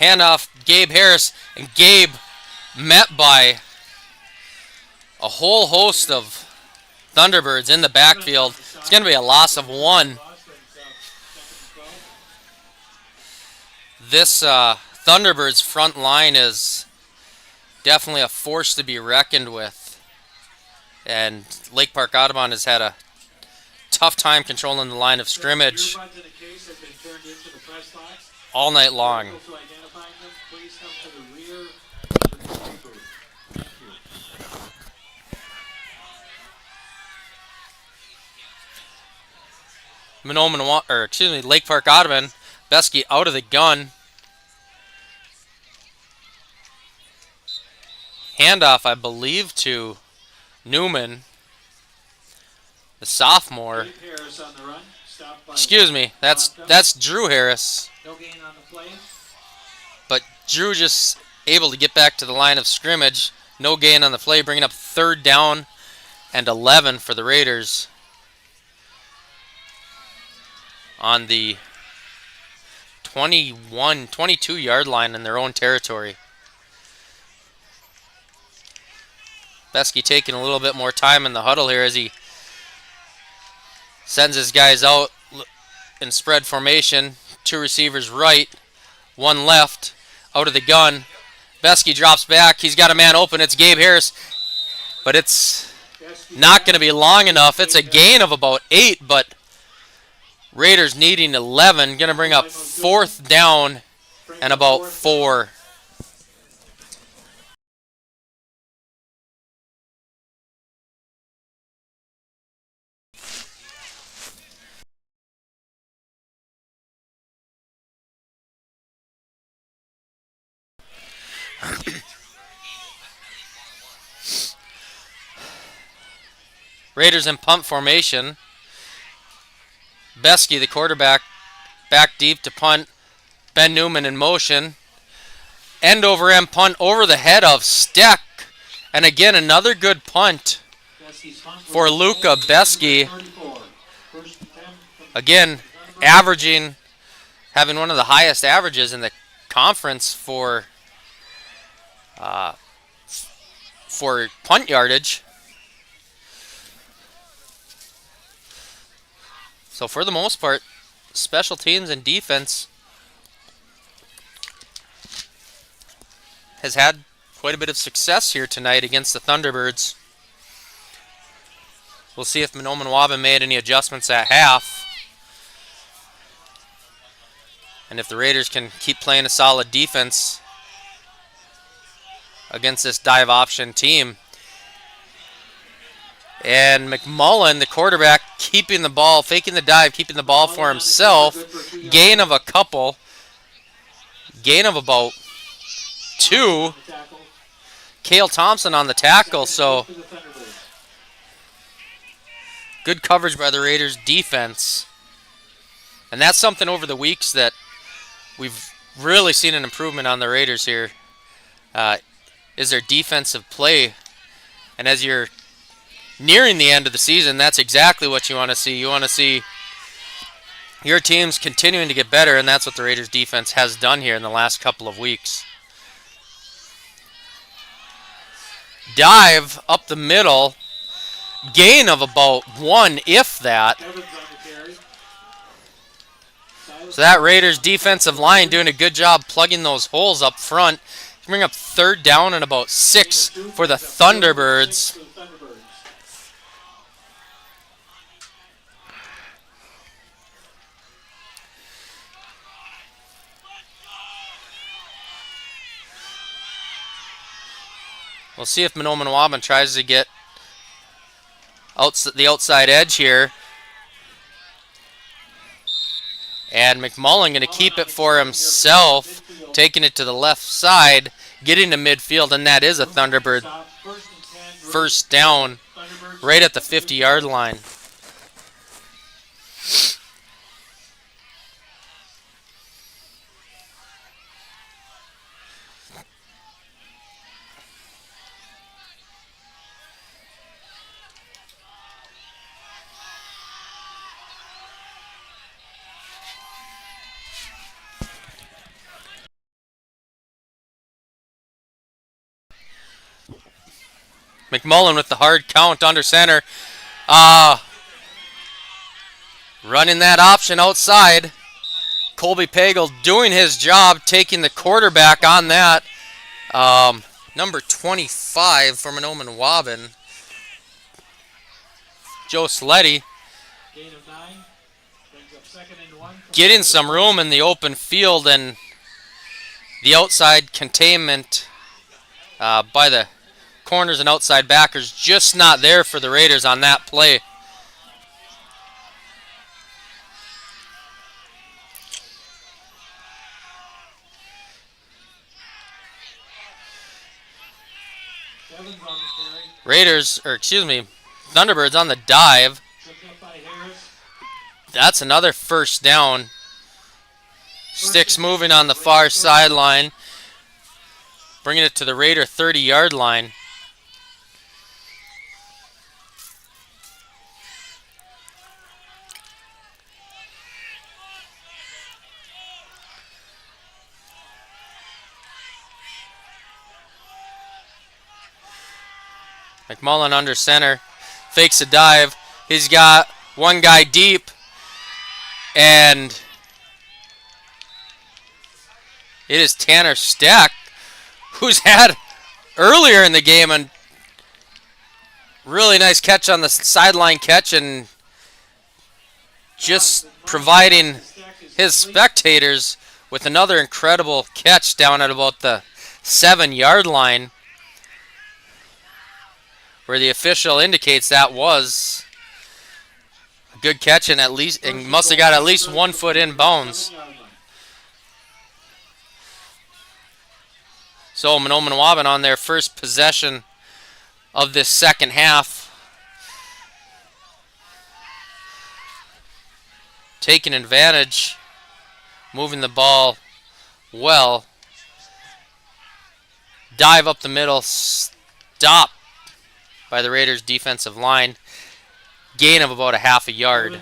Handoff, Gabe Harris, and Gabe met by a whole host of Thunderbirds in the backfield. It's going to be a loss of 1. This Thunderbirds front line is definitely a force to be reckoned with. And Lake Park Audubon has had a tough time controlling the line of scrimmage all night long. Lake Park Audubon, Besky out of the gun. Handoff, I believe, to Newman, the sophomore. Excuse me, that's Drew Harris. But Drew just able to get back to the line of scrimmage. No gain on the play, bringing up 3rd down and 11 for the Raiders on the 22-yard line in their own territory. Besky taking a little bit more time in the huddle here as he sends his guys out in spread formation. 2 receivers right, 1 left, out of the gun. Besky drops back. He's got a man open. It's Gabe Harris, but it's not going to be long enough. It's a gain of about 8, but Raiders needing 11. Going to bring up 4th down and about 4. Raiders in punt formation. Besky, the quarterback, back deep to punt. Ben Newman in motion. End over end punt over the head of Steck. And again, another good punt for Luca Besky. Again, having one of the highest averages in the conference for punt yardage. So for the most part, special teams and defense has had quite a bit of success here tonight against the Thunderbirds. We'll see if Mahnomen-Waubun made any adjustments at half. And if the Raiders can keep playing a solid defense against this dive option team. And McMullen, the quarterback, keeping the ball, faking the dive, keeping the ball for himself. Gain of a couple. Gain of about 2. Cale Thompson on the tackle, so good coverage by the Raiders defense. And that's something over the weeks that we've really seen an improvement on the Raiders here, is their defensive play. And as you're nearing the end of the season, that's exactly what you want to see. You want to see your teams continuing to get better, and that's what the Raiders defense has done here in the last couple of weeks. Dive up the middle. Gain of about 1, if that. So that Raiders defensive line doing a good job plugging those holes up front. Bring up 3rd down and about 6 for the Thunderbirds. We'll see if Mahnomen-Waubun tries to get the outside edge here. And McMullen going to keep it for himself, taking it to the left side, getting to midfield, and that is a Thunderbird first down right at the 50-yard line. McMullen with the hard count under center. Running that option outside. Colby Pagel doing his job, taking the quarterback on that. Number 25 for Mahnomen-Waubun, Joe Sleddy. Getting some room in the open field, and the outside containment by the corners and outside backers just not there for the Raiders on that play. Thunderbirds on the dive. That's another first down. Sticks moving on the far sideline, bringing it to the Raider 30-yard line. McMullen under center, fakes a dive. He's got one guy deep, and it is Tanner Steck, who's had earlier in the game a really nice catch on the sideline catch, and just providing his spectators with another incredible catch down at about the 7-yard line, where the official indicates that was a good catch, and at least it must have got at least 1 foot in bounds. So Mahnomen-Waubun on their first possession of this second half, taking advantage, moving the ball well. Dive up the middle, stop by the Raiders defensive line. Gain of about a half a yard.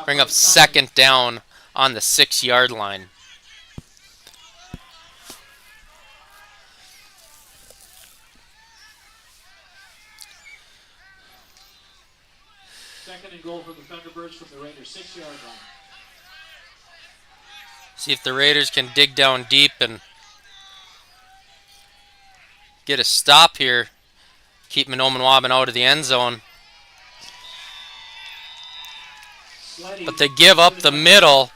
Bring up 2nd down on the 6-yard line. Second and goal for the Thunderbirds from the Raiders 6-yard line. See if the Raiders can dig down deep and get a stop here. Keep Mahnomen-Waubun out of the end zone. But they give up the middle.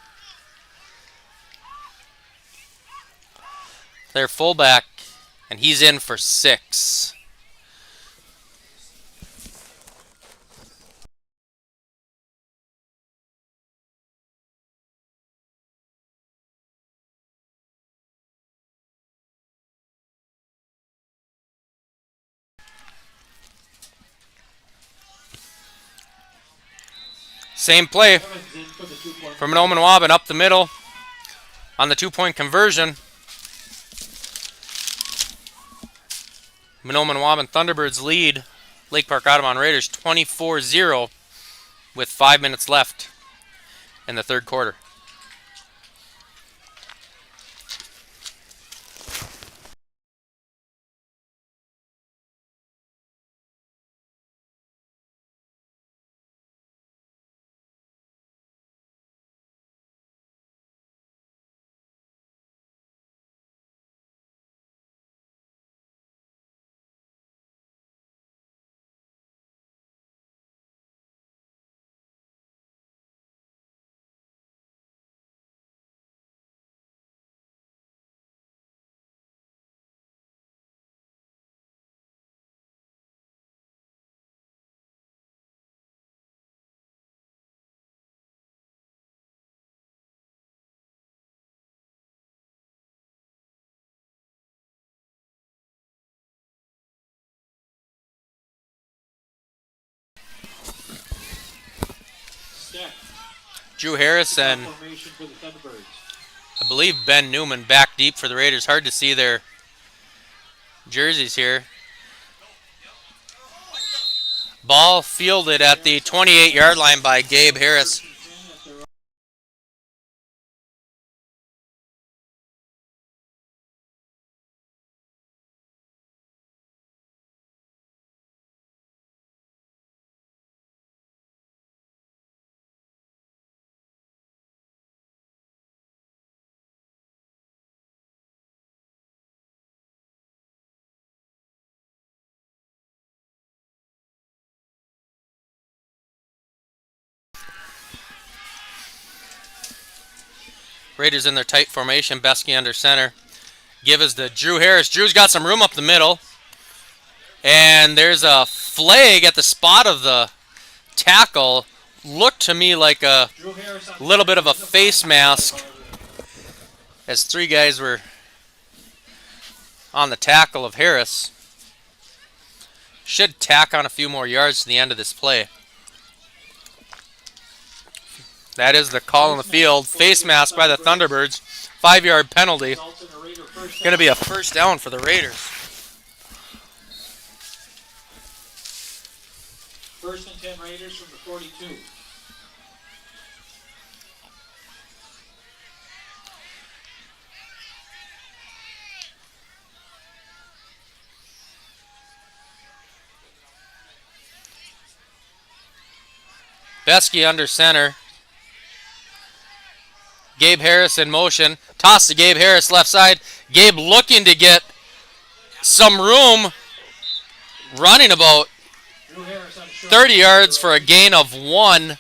Their fullback, and he's in for 6. Same play Evans in for the 2-point. for Mahnomen-Waubun up the middle on the 2-point conversion. Mahnomen-Waubun Thunderbirds lead Lake Park Audubon Raiders 24-0 with 5 minutes left in the third quarter. Step. Drew Harris and Formation for the Thunderbirds. I believe Ben Newman back deep for the Raiders. Hard to see their jerseys here. Ball fielded at the 28-yard line by Gabe Harris. Raiders in their tight formation. Besky under center. Give us to Drew Harris. Drew's got some room up the middle. And there's a flag at the spot of the tackle. Looked to me like a little bit of a face mask as three guys were on the tackle of Harris. Should tack on a few more yards to the end of this play. That is the call on the field. Face mask by the Thunderbirds. 5-yard penalty. Going to be a first down for the Raiders. First and 10 Raiders from the 42. Besky under center. Gabe Harris in motion. Toss to Gabe Harris left side. Gabe looking to get some room. Running about 30 yards for a gain of 1.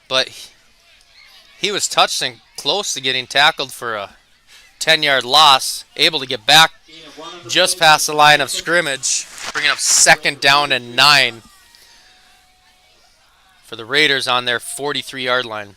But he was touched and close to getting tackled for a 10-yard loss. Able to get back just past the line of scrimmage. Bringing up second down and 9 for the Raiders on their 43-yard line.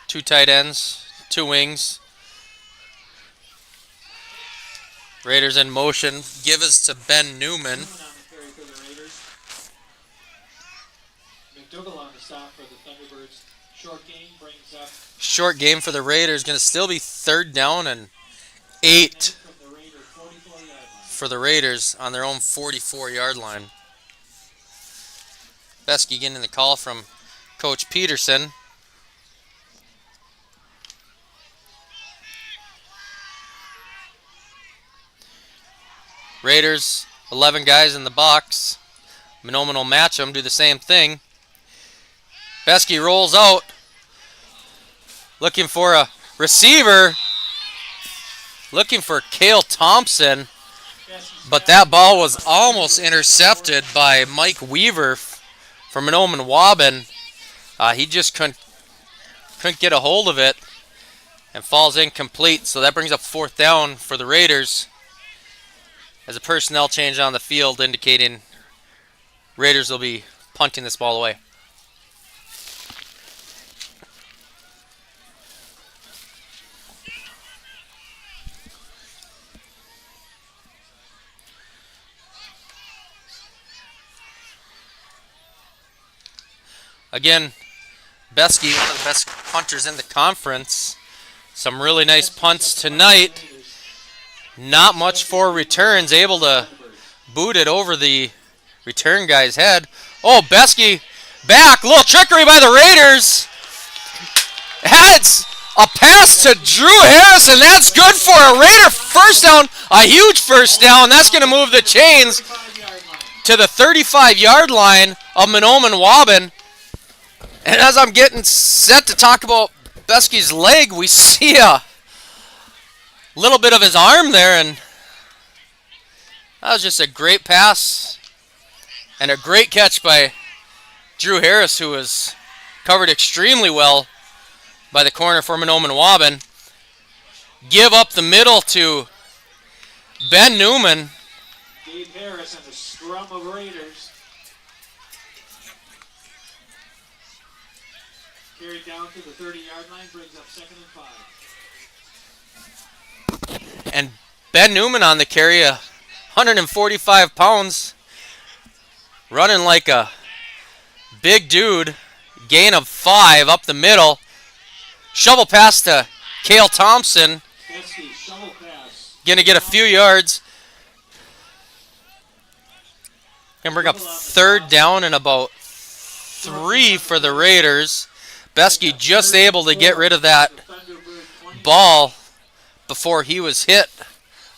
Two tight ends, two wings. Raiders in motion. Give us to Ben Newman. McDougall on the stop for the Thunderbirds. Short game brings up. Short game for the Raiders. Going to still be third down and 8 for the Raiders on their own 44-yard line. Besky getting the call from Coach Peterson. Raiders, 11 guys in the box. Mahnomen will match them, do the same thing. Besky rolls out, looking for a receiver, looking for Cale Thompson, but that ball was almost intercepted by Mike Weaver from Mahnomen-Waubun. He just couldn't get a hold of it and falls incomplete, so that brings up fourth down for the Raiders as a personnel change on the field indicating Raiders will be punting this ball away. Again, Besky, one of the best punters in the conference. Some really nice punts tonight. Not much for returns. Able to boot it over the return guy's head. Oh, Besky back. Little trickery by the Raiders. That's a pass to Drew Harris, and that's good for a Raider first down. A huge first down. That's going to move the chains to the 35-yard line of Mahnomen-Waubun. And as I'm getting set to talk about Besky's leg, we see a little bit of his arm there, and that was just a great pass and a great catch by Drew Harris, who was covered extremely well by the corner for Mahnomen-Waubun. Give up the middle to Ben Newman. Gabe Harris and the scrum of Raiders. Carried down to the 30-yard line, brings up 2nd and 5. And Ben Newman on the carry, 145 pounds, running like a big dude. Gain of 5 up the middle. Shovel pass to Cale Thompson. Besky, shovel pass. Going to get a few yards. Going to bring up 3rd down and about 3 for the Raiders. Besky just able to get rid of that ball before he was hit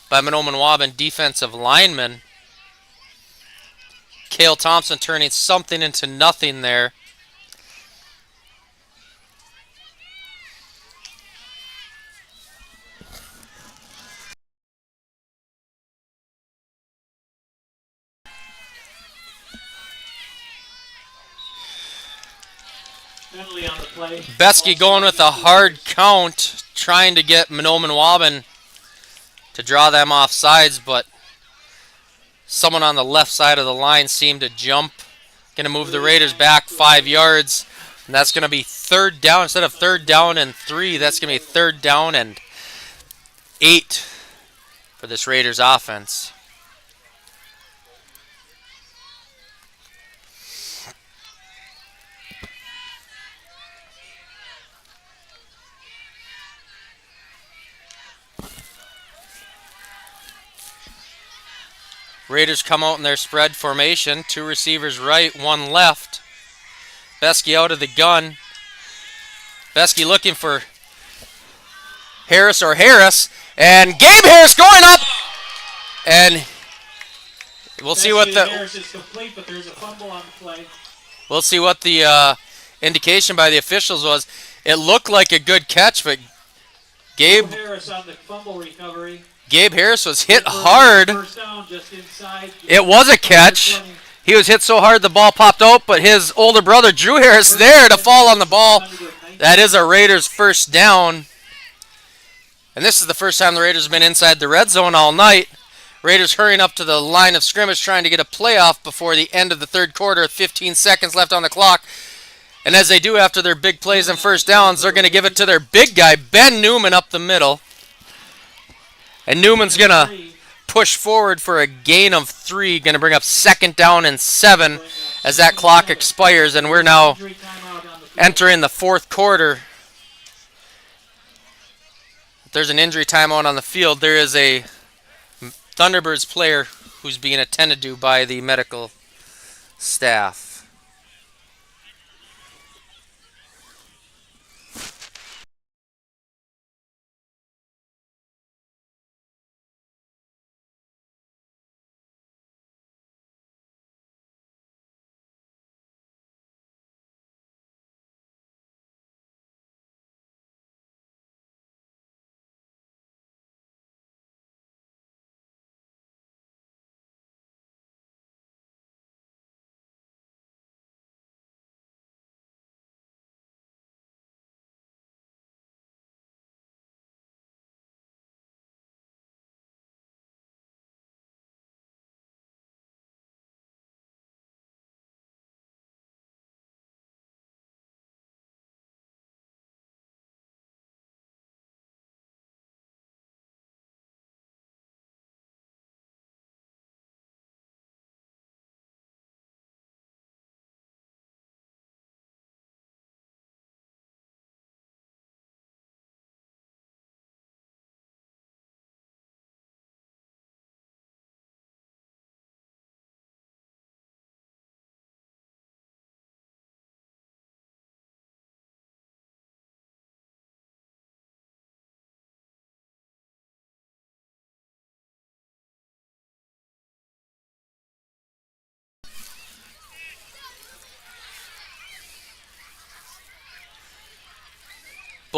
by Mahnomen-Waubun defensive lineman. Cale Thompson turning something into nothing there. Penalty on the play. Besky going with a hard count, trying to get Mahnomen-Waubun to draw them off sides, but someone on the left side of the line seemed to jump. Going to move the Raiders back 5 yards, and that's going to be 3rd down. Instead of 3rd down and 3, that's going to be 3rd down and 8 for this Raiders offense. Raiders come out in their spread formation. 2 receivers right, 1 left. Besky out of the gun. Besky looking for Harris or Harris. And Gabe Harris going up. And we'll see what the Harris is complete, but there's a fumble on the play. we'll see what the indication by the officials was. It looked like a good catch, but Gabe Harris on the fumble recovery. Gabe Harris was hit hard. First down just inside. It was a catch. He was hit so hard the ball popped out, but his older brother Drew Harris there to fall on the ball. That is a Raiders first down. And this is the first time the Raiders have been inside the red zone all night. Raiders hurrying up to the line of scrimmage trying to get a playoff before the end of the 3rd quarter. 15 seconds left on the clock. And as they do after their big plays and first downs, they're going to give it to their big guy, Ben Newman, up the middle. And Newman's going to push forward for a gain of 3. Going to bring up 2nd down and 7 as that clock expires. And we're now entering the 4th quarter. If there's an injury timeout on the field, there is a Thunderbirds player who's being attended to by the medical staff.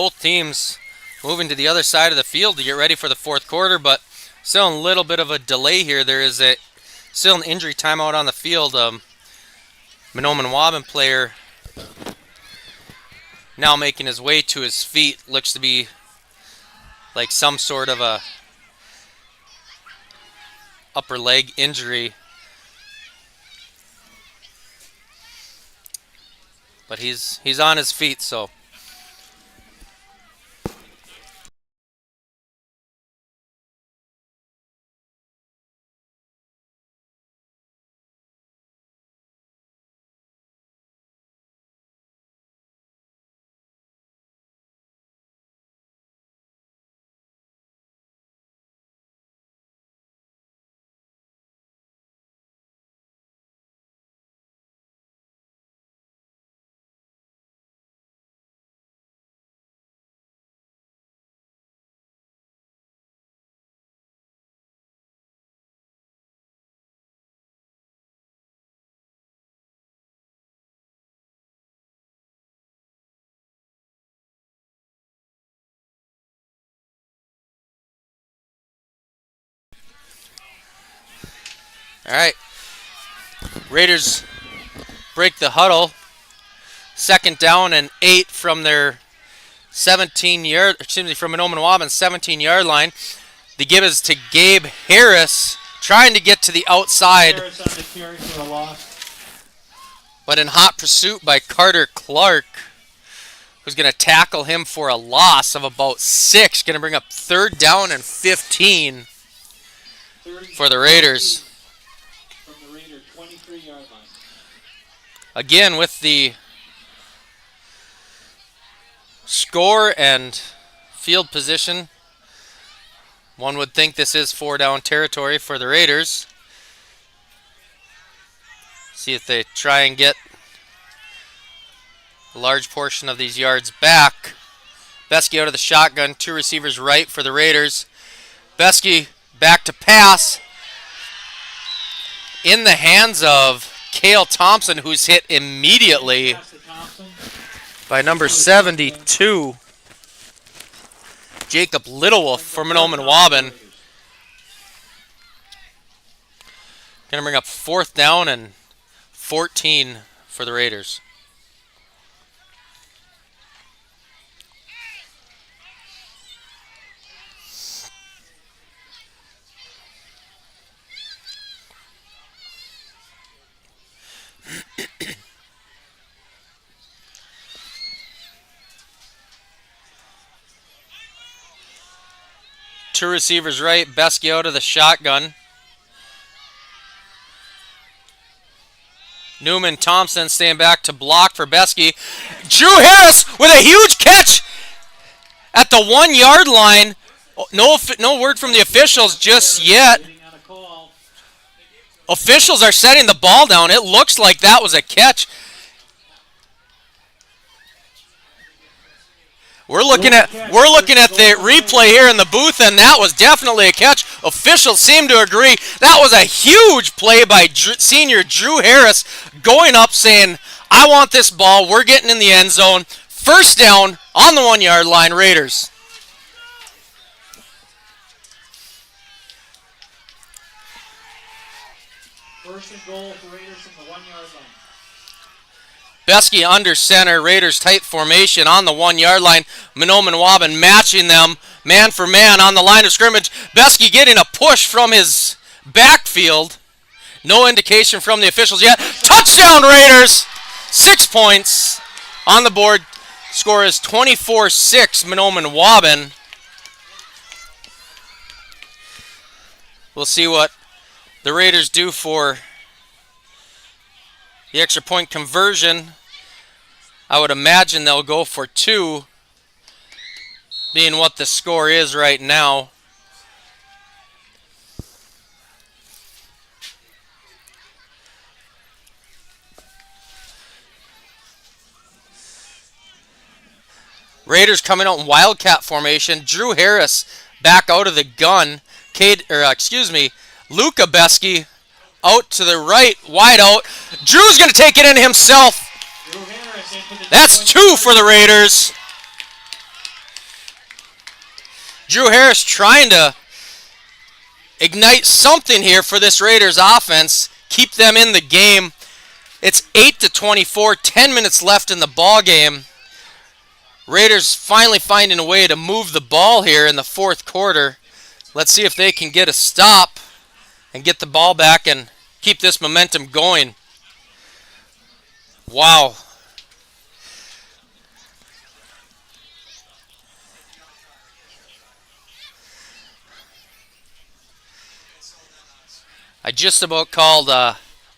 both teams moving to the other side of the field to get ready for the fourth quarter, but still a little bit of a delay here. There is still an injury timeout on the field. Mahnomen-Waubun player now making his way to his feet. Looks to be like some sort of a upper leg injury. But he's on his feet, so. All right, Raiders break the huddle. 2nd down and 8 from their 17-yard, from Mahnomen-Waubun 17-yard line. The give is to Gabe Harris, trying to get to the outside, Harris on the carry for a loss. but in hot pursuit by Carter Clark, who's going to tackle him for a loss of about 6. Going to bring up 3rd down and 15 for the Raiders. From the Raider 23-yard line. Again, with the score and field position, one would think this is 4-down territory for the Raiders. See if they try and get a large portion of these yards back. Besky out of the shotgun, 2 receivers right for the Raiders. Besky back to pass. In the hands of Cale Thompson, who's hit immediately by number 72, Jacob Littlewolf for Mahnomen-Waubun. Going to bring up 4th down and 14 for the Raiders. Two receivers right, Besky out of the shotgun. Newman Thompson staying back to block for Besky. Drew Harris with a huge catch at the 1-yard line. No word from the officials just yet. Officials are setting the ball down. It looks like that was a catch. We're looking at the replay here in the booth, and that was definitely a catch. Officials seem to agree. That was a huge play by senior Drew Harris, going up saying, I want this ball. We're getting in the end zone. 1st down on the 1-yard line, Raiders. First and goal for Raiders from the 1-yard line. Besky under center, Raiders tight formation on the 1-yard line. Mahnomen-Waubun matching them man for man on the line of scrimmage. Besky getting a push from his backfield. No indication from the officials yet. Touchdown Raiders! 6 points on the board. Score is 24-6 Mahnomen-Waubun. We'll see what the Raiders do for the extra point conversion. I would imagine they'll go for 2, being what the score is right now. Raiders coming out in Wildcat formation. Drew Harris back out of the gun. Luca Besky out to the right, wide out. Drew's going to take it in himself. That's 2 for the Raiders. Drew Harris trying to ignite something here for this Raiders offense. Keep them in the game. It's 8-24, 10 minutes left in the ball game. Raiders finally finding a way to move the ball here in the fourth quarter. Let's see if they can get a stop and get the ball back and keep this momentum going. Wow. I just about called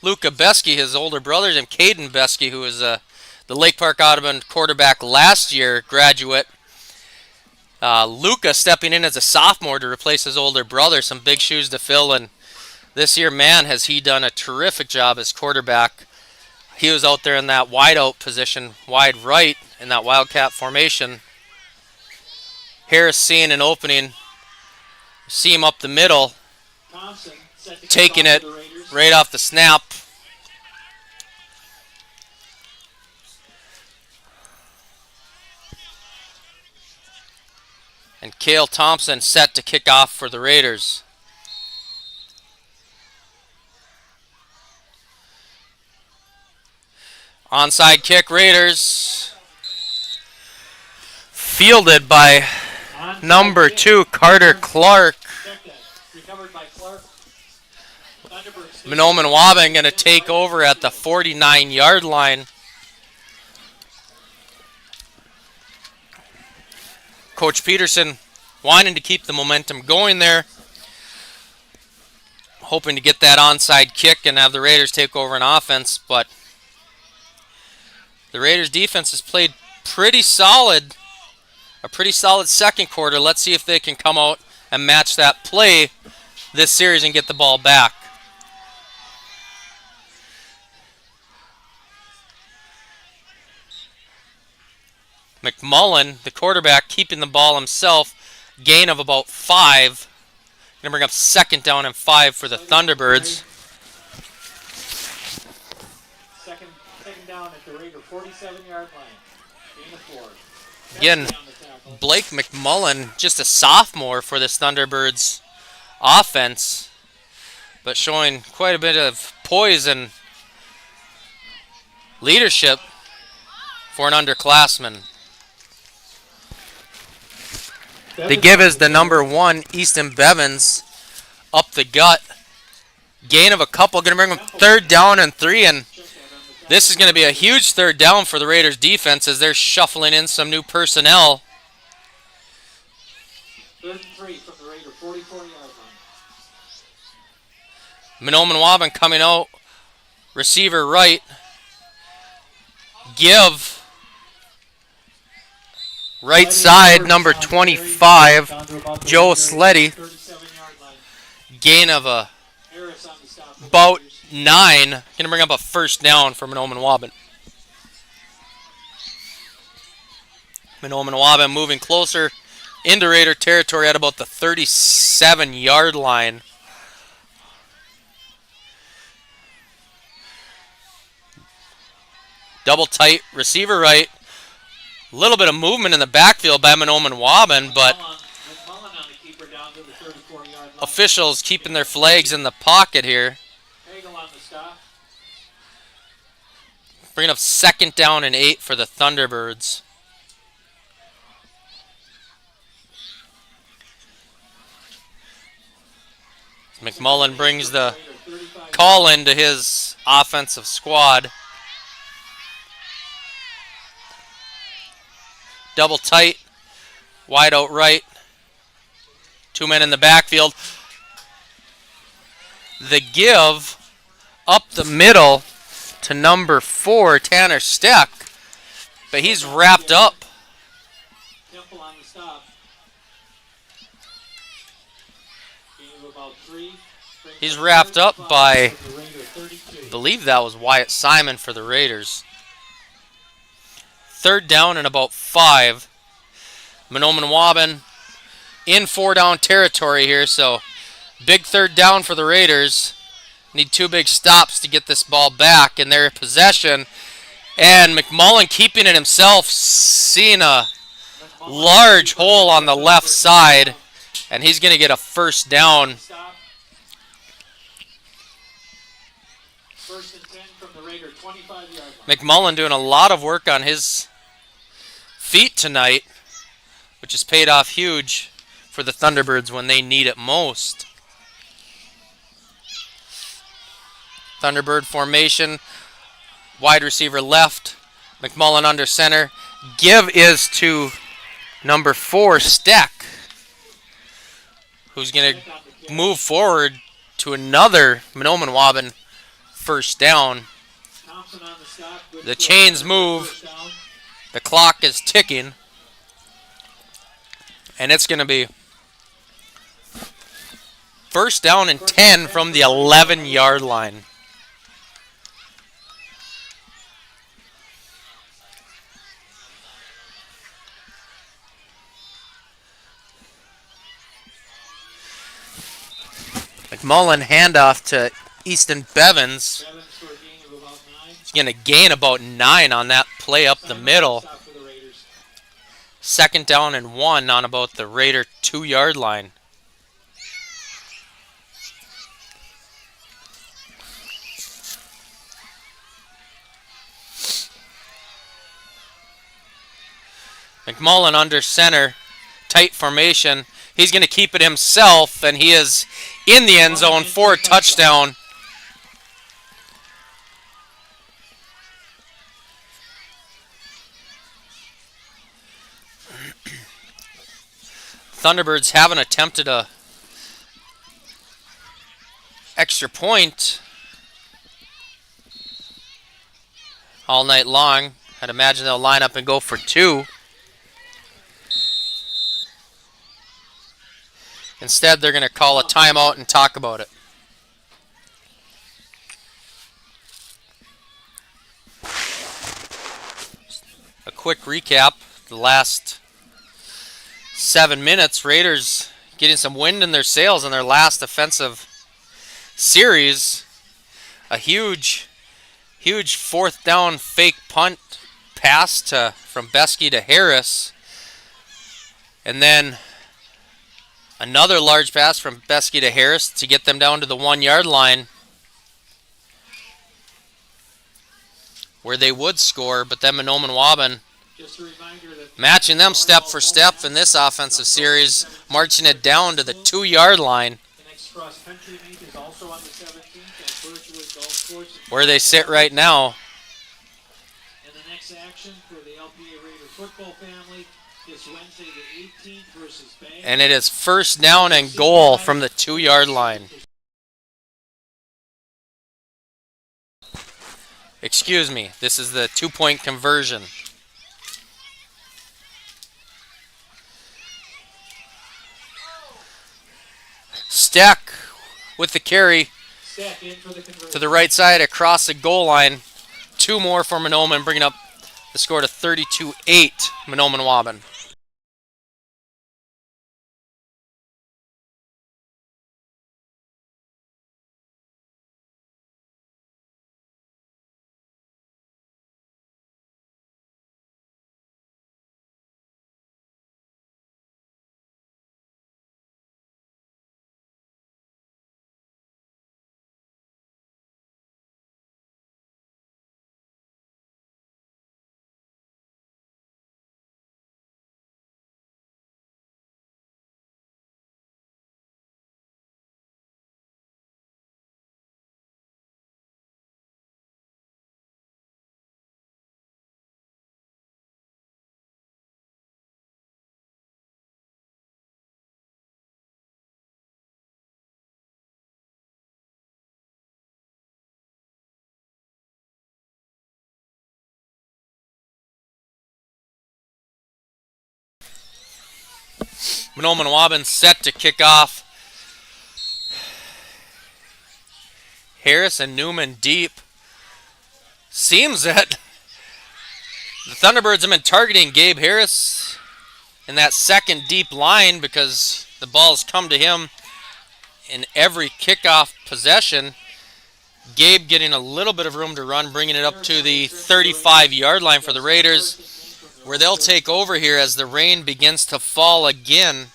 Luca Besky, his older brother, and Caden Besky, who was the Lake Park Audubon quarterback last year, graduate. Luca stepping in as a sophomore to replace his older brother, some big shoes to fill, and this year, man, has he done a terrific job as quarterback. He was out there in that wide out position, wide right, in that Wildcat formation. Harris seeing an opening, see him up the middle, taking it right off the snap. And Cale Thompson set to kick off for the Raiders. Onside kick, Raiders. Fielded by number 2, Carter Clark. Mahnomen-Waubun going to take over at the 49-yard line. Coach Peterson wanting to keep the momentum going there. Hoping to get that onside kick and have the Raiders take over an offense, but the Raiders defense has played pretty solid. A pretty solid second quarter. Let's see if they can come out and match that play this series and get the ball back. McMullen, the quarterback, keeping the ball himself. Gain of about 5. Going to bring up second down and 5 for the Thunderbirds. Second down at the Raider 47-yard line. Gain of 4. Again, Blake McMullen, just a sophomore for this Thunderbirds offense, but showing quite a bit of poise and leadership for an underclassman. The give is the number 1, Easton Bevins, up the gut. Gain of a couple, going to bring them third down and 3, and this is going to be a huge third down for the Raiders defense as they're shuffling in some new personnel. Third and 3 from the Raider 44-yard line. Mahnomen-Waubun coming out, receiver right. Give. Right side, number 25, Joe Sleddy. Gain of about 9. Going to bring up a first down for Mahnomen-Waubun. Mahnomen-Waubun moving closer into Raider territory at about the 37-yard line. Double tight, receiver right. A little bit of movement in the backfield by Mahnomen-Waubun, but officials keeping their flags in the pocket here. Bringing up second down and 8 for the Thunderbirds. McMullen brings the call into his offensive squad. Double tight, wide out right. 2 men in the backfield. The give up the middle to number 4, Tanner Steck, but he's wrapped up. He's wrapped up by, I believe that was Wyatt Simon for the Raiders. Third down and about 5. Mahnomen-Waubun in 4-down territory here, so big third down for the Raiders. Need 2 big stops to get this ball back in their possession. And McMullen keeping it himself, seeing a large hole on the left side. And he's going to get a first down. Stop. First and 10 from the Raider 25-yard line. McMullen doing a lot of work on his feet tonight, which has paid off huge for the Thunderbirds when they need it most. Thunderbird formation, wide receiver left, McMullen under center. Give is to number 4, Steck, who's going to move forward to another Mahnomen-Waubun first down. Thompson on the stop. The chains move. The clock is ticking. And it's going to be first down and 10 from the 11-yard line. McMullen handoff to Easton Bevins. For a gain of about 9. He's going to gain about 9 on that play up the middle. Stop for the Raiders. Second down and 1 on about the Raider 2-yard line. McMullen under center, tight formation. He's going to keep it himself, and he is in the end zone for a touchdown. Thunderbirds haven't attempted a extra point all night long. I'd imagine they'll line up and go for 2. Instead, they're going to call a timeout and talk about it. A quick recap. The last 7 minutes, Raiders getting some wind in their sails in their last offensive series. A huge fourth down fake punt pass from Beskey to Harris. And then another large pass from Beskey to Harris to get them down to the 1-yard line, where they would score, but then Mahnomen-Waubun Just a reminder that matching them step for step in this offensive series, marching it down to the 2-yard line, the next cross-country meet is also on the 17th at Birchwood Golf Course. where they sit right now. And the next action for the LPA Raider football family is Wednesday the 18th versus Bank. And it is first down and goal from the 2-yard line. Excuse me, this is the 2-point conversion. Stack with the carry Stack in for the conversion. to the right side across the goal line. 2 more for Mahnomen, bringing up the score to 32-8, Mahnomen-Waubun. Mahnomen-Waubun set to kick off. Harris and Newman deep. Seems that the Thunderbirds have been targeting Gabe Harris in that second deep line because the ball's come to him in every kickoff possession. Gabe getting a little bit of room to run, bringing it up to the 35-yard line for the Raiders, where they'll take over here as the rain begins to fall again.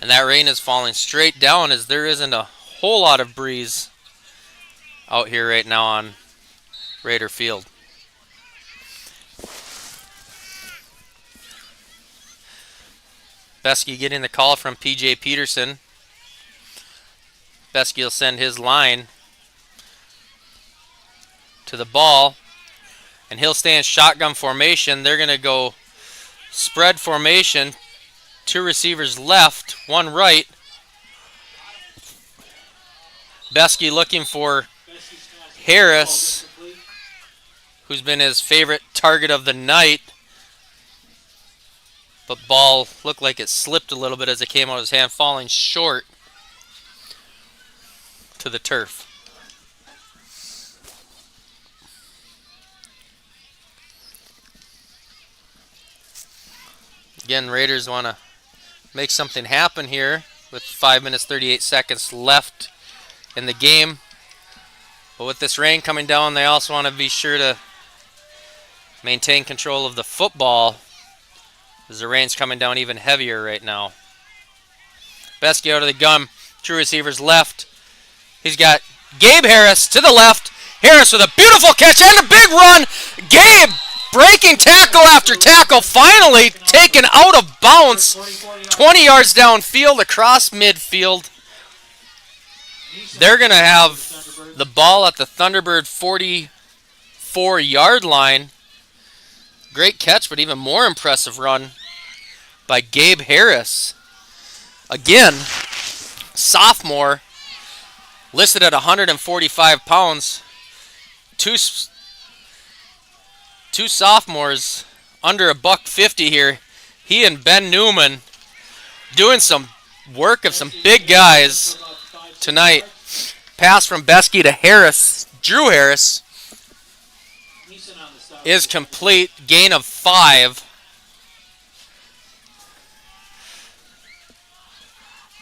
And that rain is falling straight down as there isn't a whole lot of breeze out here right now on Raider Field. Beskey getting the call from P.J. Peterson. Beskey will send his line to the ball, and he'll stay in shotgun formation. They're going to go spread formation. 2 receivers left, 1 right. Beskey looking for Harris, who's been his favorite target of the night. But ball looked like it slipped a little bit as it came out of his hand, falling short to the turf. Again, Raiders want to make something happen here with 5 minutes 38 seconds left in the game. But with this rain coming down, they also want to be sure to maintain control of the football as the rain's coming down even heavier right now. Beskey out of the gun, 2 receivers left. He's got Gabe Harris to the left. Harris with a beautiful catch and a big run. Gabe breaking tackle after tackle, finally taken out of bounds. 20 yards downfield across midfield. They're going to have the ball at the Thunderbird 44-yard line. Great catch, but even more impressive run by Gabe Harris. Again, sophomore, listed at 145 pounds. Two sophomores under $150 here. He and Ben Newman doing some work of some big guys tonight. Pass from Beskey to Harris. Drew Harris is complete. Gain of 5.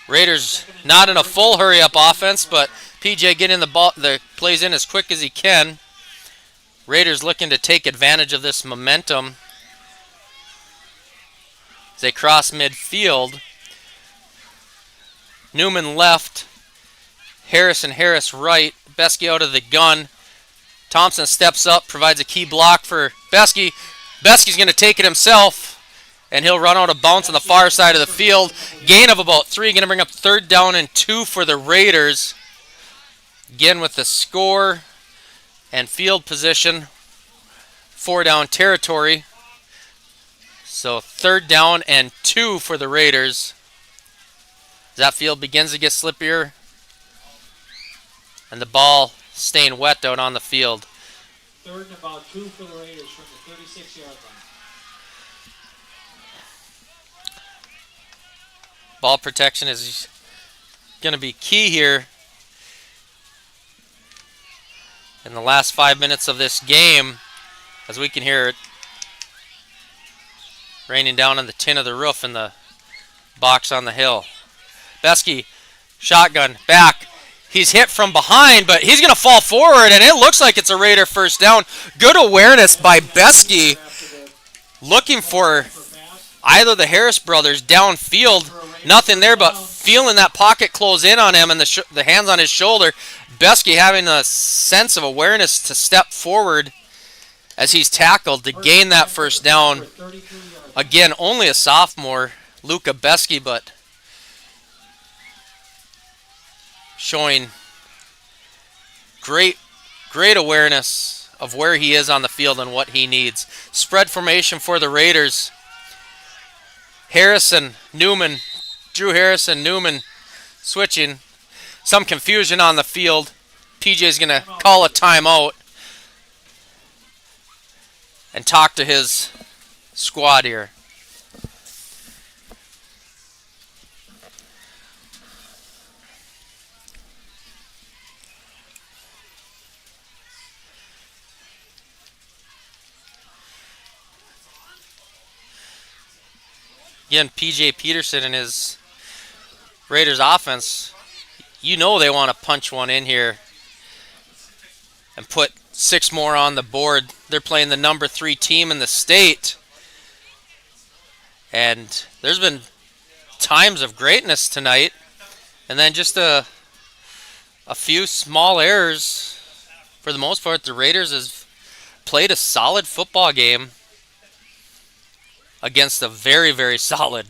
Raiders not in a full hurry-up offense, but PJ getting the plays in as quick as he can. Raiders looking to take advantage of this momentum as they cross midfield. Newman left. Harris and Harris right. Beskey out of the gun. Thompson steps up, provides a key block for Beskey. Beskey's going to take it himself, and he'll run out of bounds on the far side of the field. Gain of about 3, going to bring up 3rd down and 2 for the Raiders. Again with the score and field position, 4 down territory. So 3rd down and 2 for the Raiders. As that field begins to get slippier, and the ball staying wet out on the field. 3rd and about 2 for the Raiders from the 36-yard line. Ball protection is going to be key here in the last 5 minutes of this game, as we can hear it raining down on the tin of the roof in the box on the hill. Beskey, shotgun, back. He's hit from behind, but he's going to fall forward, and it looks like it's a Raider 1st down. Good awareness by Beskey, looking for either the Harris brothers downfield. Nothing there, but feeling that pocket close in on him and the hands on his shoulder. Beskey having a sense of awareness to step forward as he's tackled to gain that 1st down. Again, only a sophomore, Luca Beskey, but showing great awareness of where he is on the field and what he needs. Spread formation for the Raiders. Harrison, Newman, Drew Harrison, Newman switching. Some confusion on the field. PJ's going to call a timeout and talk to his squad here. Again, P.J. Peterson and his Raiders offense, you know they want to punch one in here and put 6 more on the board. They're playing the number 3 team in the state. And there's been times of greatness tonight, and then just a few small errors. For the most part, the Raiders has played a solid football game against a very, very solid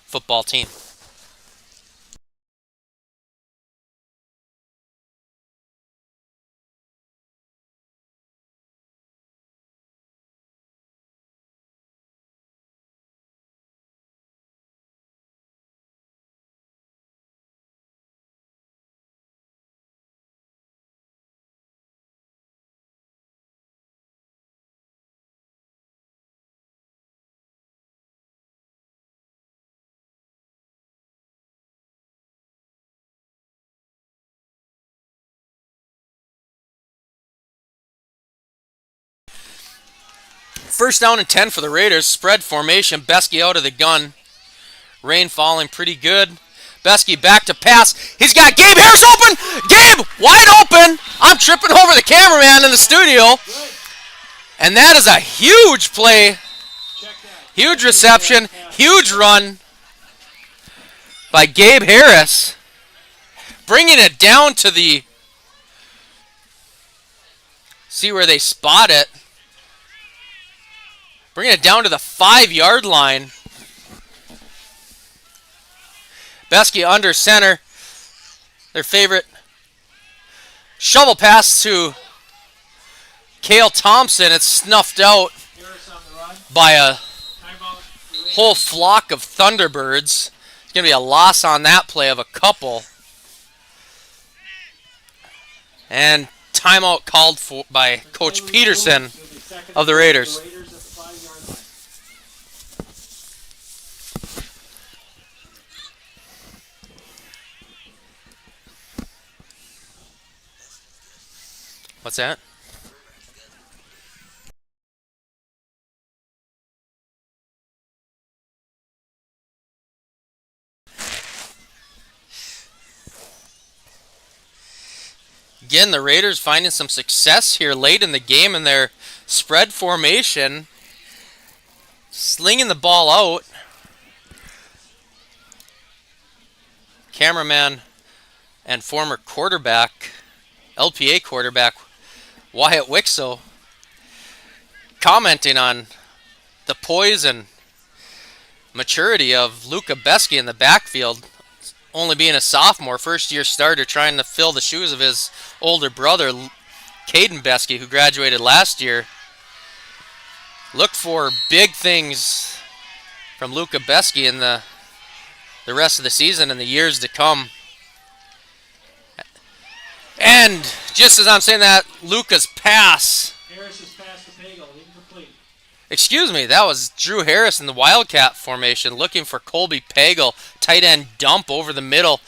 football team. First down and 10 for the Raiders. Spread formation. Beskey out of the gun. Rain falling pretty good. Beskey back to pass. He's got Gabe Harris open. Gabe wide open. I'm tripping over the cameraman in the studio. And that is a huge play. Huge reception. Huge run by Gabe Harris. Bringing it down to the... See where they spot it. Bringing it down to the 5-yard line. Beskey under center. Their favorite shovel pass to Cale Thompson. It's snuffed out by a whole flock of Thunderbirds. It's going to be a loss on that play of a couple. And timeout called for by Coach Peterson of the Raiders. What's that? Again, the Raiders finding some success here late in the game in their spread formation. Slinging the ball out. Cameraman and former quarterback, LPA quarterback, Wyatt Wixo, commenting on the poise and maturity of Luca Beskey in the backfield, only being a sophomore, first-year starter, trying to fill the shoes of his older brother, Caden Beskey, who graduated last year. Look for big things from Luca Beskey in the rest of the season and the years to come. And just as I'm saying that, Luca's pass. Harris's pass to Pagel, incomplete. Excuse me, that was Drew Harris in the Wildcat formation looking for Colby Pagel. Tight end dump over the middle,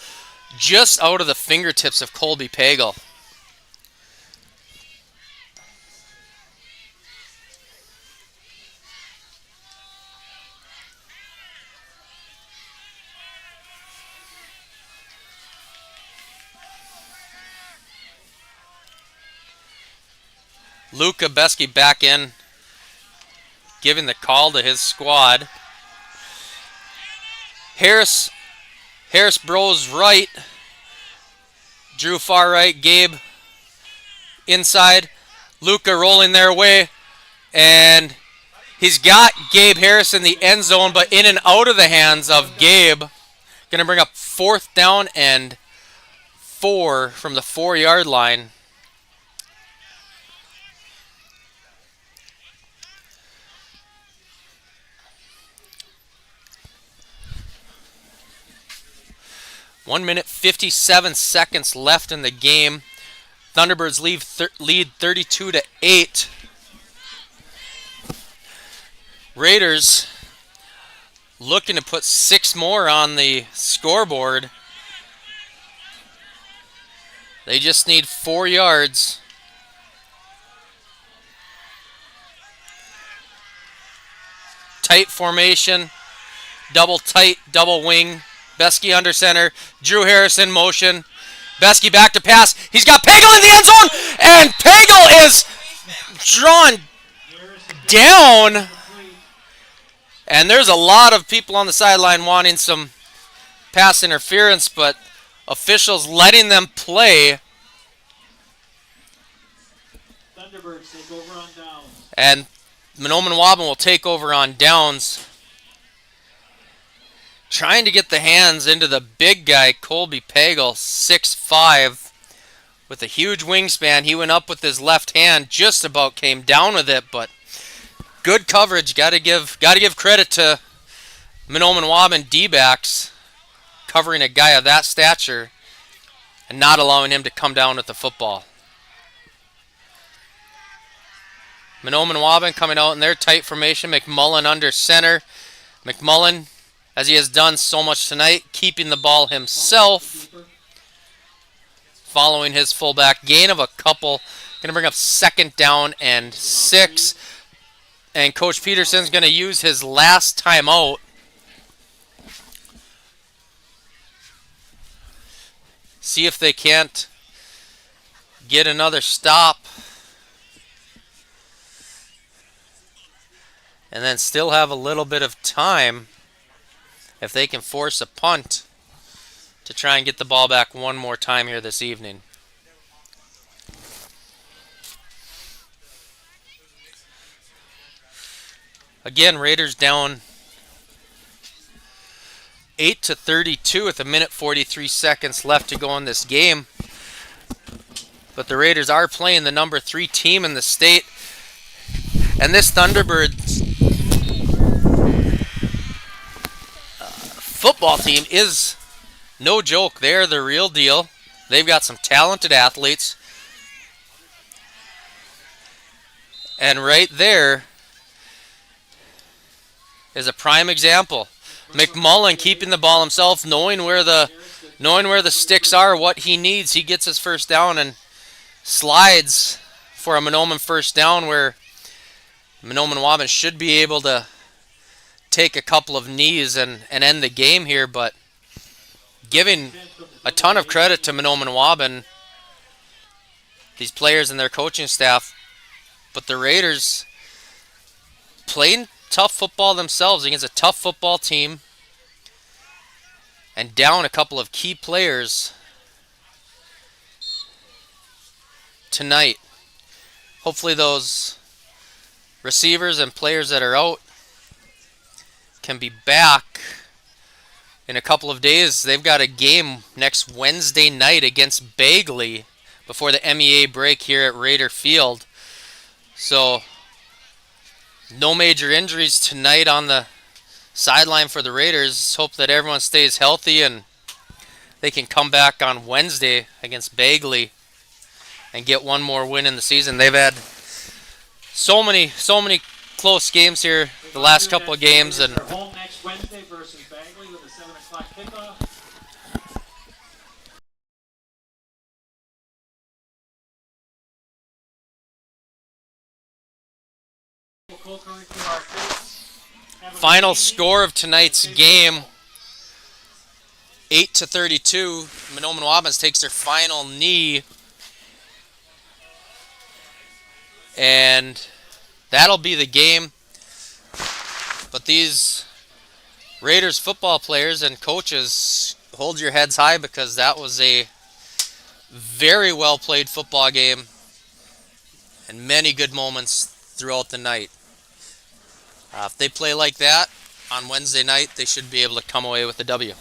just out of the fingertips of Colby Pagel. Luca Beskey back in, giving the call to his squad. Harris Bros right. Drew far right. Gabe inside. Luca rolling their way. And he's got Gabe Harris in the end zone, but in and out of the hands of Gabe. Going to bring up 4th down and 4 from the 4-yard line. One minute, 57 seconds left in the game. Thunderbirds lead 32-8. Raiders looking to put 6 more on the scoreboard. They just need 4 yards. Tight formation, double tight, double wing. Beskey under center. Drew Harris in motion. Beskey back to pass. He's got Pagel in the end zone. And Pagel is drawn down. And there's a lot of people on the sideline wanting some pass interference, but officials letting them play. Thunderbirds take over on downs. And Mahnomen-Waubun will take over on downs. Trying to get the hands into the big guy, Colby Pagel, 6'5", with a huge wingspan. He went up with his left hand, just about came down with it, but good coverage. Got to give credit to Mahnomen-Waubun D-backs covering a guy of that stature and not allowing him to come down with the football. Mahnomen-Waubun coming out in their tight formation. McMullen under center. McMullen, as he has done so much tonight, keeping the ball himself, following his fullback. Gain of a couple. Going to bring up 2nd down and 6. And Coach Peterson's going to use his last timeout. See if they can't get another stop. And then still have a little bit of time if they can force a punt to try and get the ball back one more time here this evening. Again, Raiders down 8-32 with 1:43 seconds left to go in this game. But the Raiders are playing the number 3 team in the state. And this Thunderbirds football team is no joke. They're the real deal. They've got some talented athletes. And right there is a prime example. McMullen keeping the ball himself, knowing where the sticks are, what he needs. He gets his first down and slides for a Mahnomen first down, where Mahnomen-Waubun should be able to take a couple of knees and end the game here, but giving a ton of credit to Mahnomen-Waubun, these players and their coaching staff. But the Raiders playing tough football themselves against a tough football team and down a couple of key players tonight. Hopefully those receivers and players that are out can be back in a couple of days. They've got a game next Wednesday night against Bagley before the MEA break here at Raider Field. So no major injuries tonight on the sideline for the Raiders. Hope that everyone stays healthy and they can come back on Wednesday against Bagley and get one more win in the season. They've had so many close games here the last couple of games, and home next Wednesday versus Bagley with a 7 o'clock kickoff. final score of tonight's game, 8-32. Mahnomen-Waubun takes their final knee, and that'll be the game. But these Raiders football players and coaches, hold your heads high, because that was a very well played football game and many good moments throughout the night. If they play like that on Wednesday night, they should be able to come away with the W.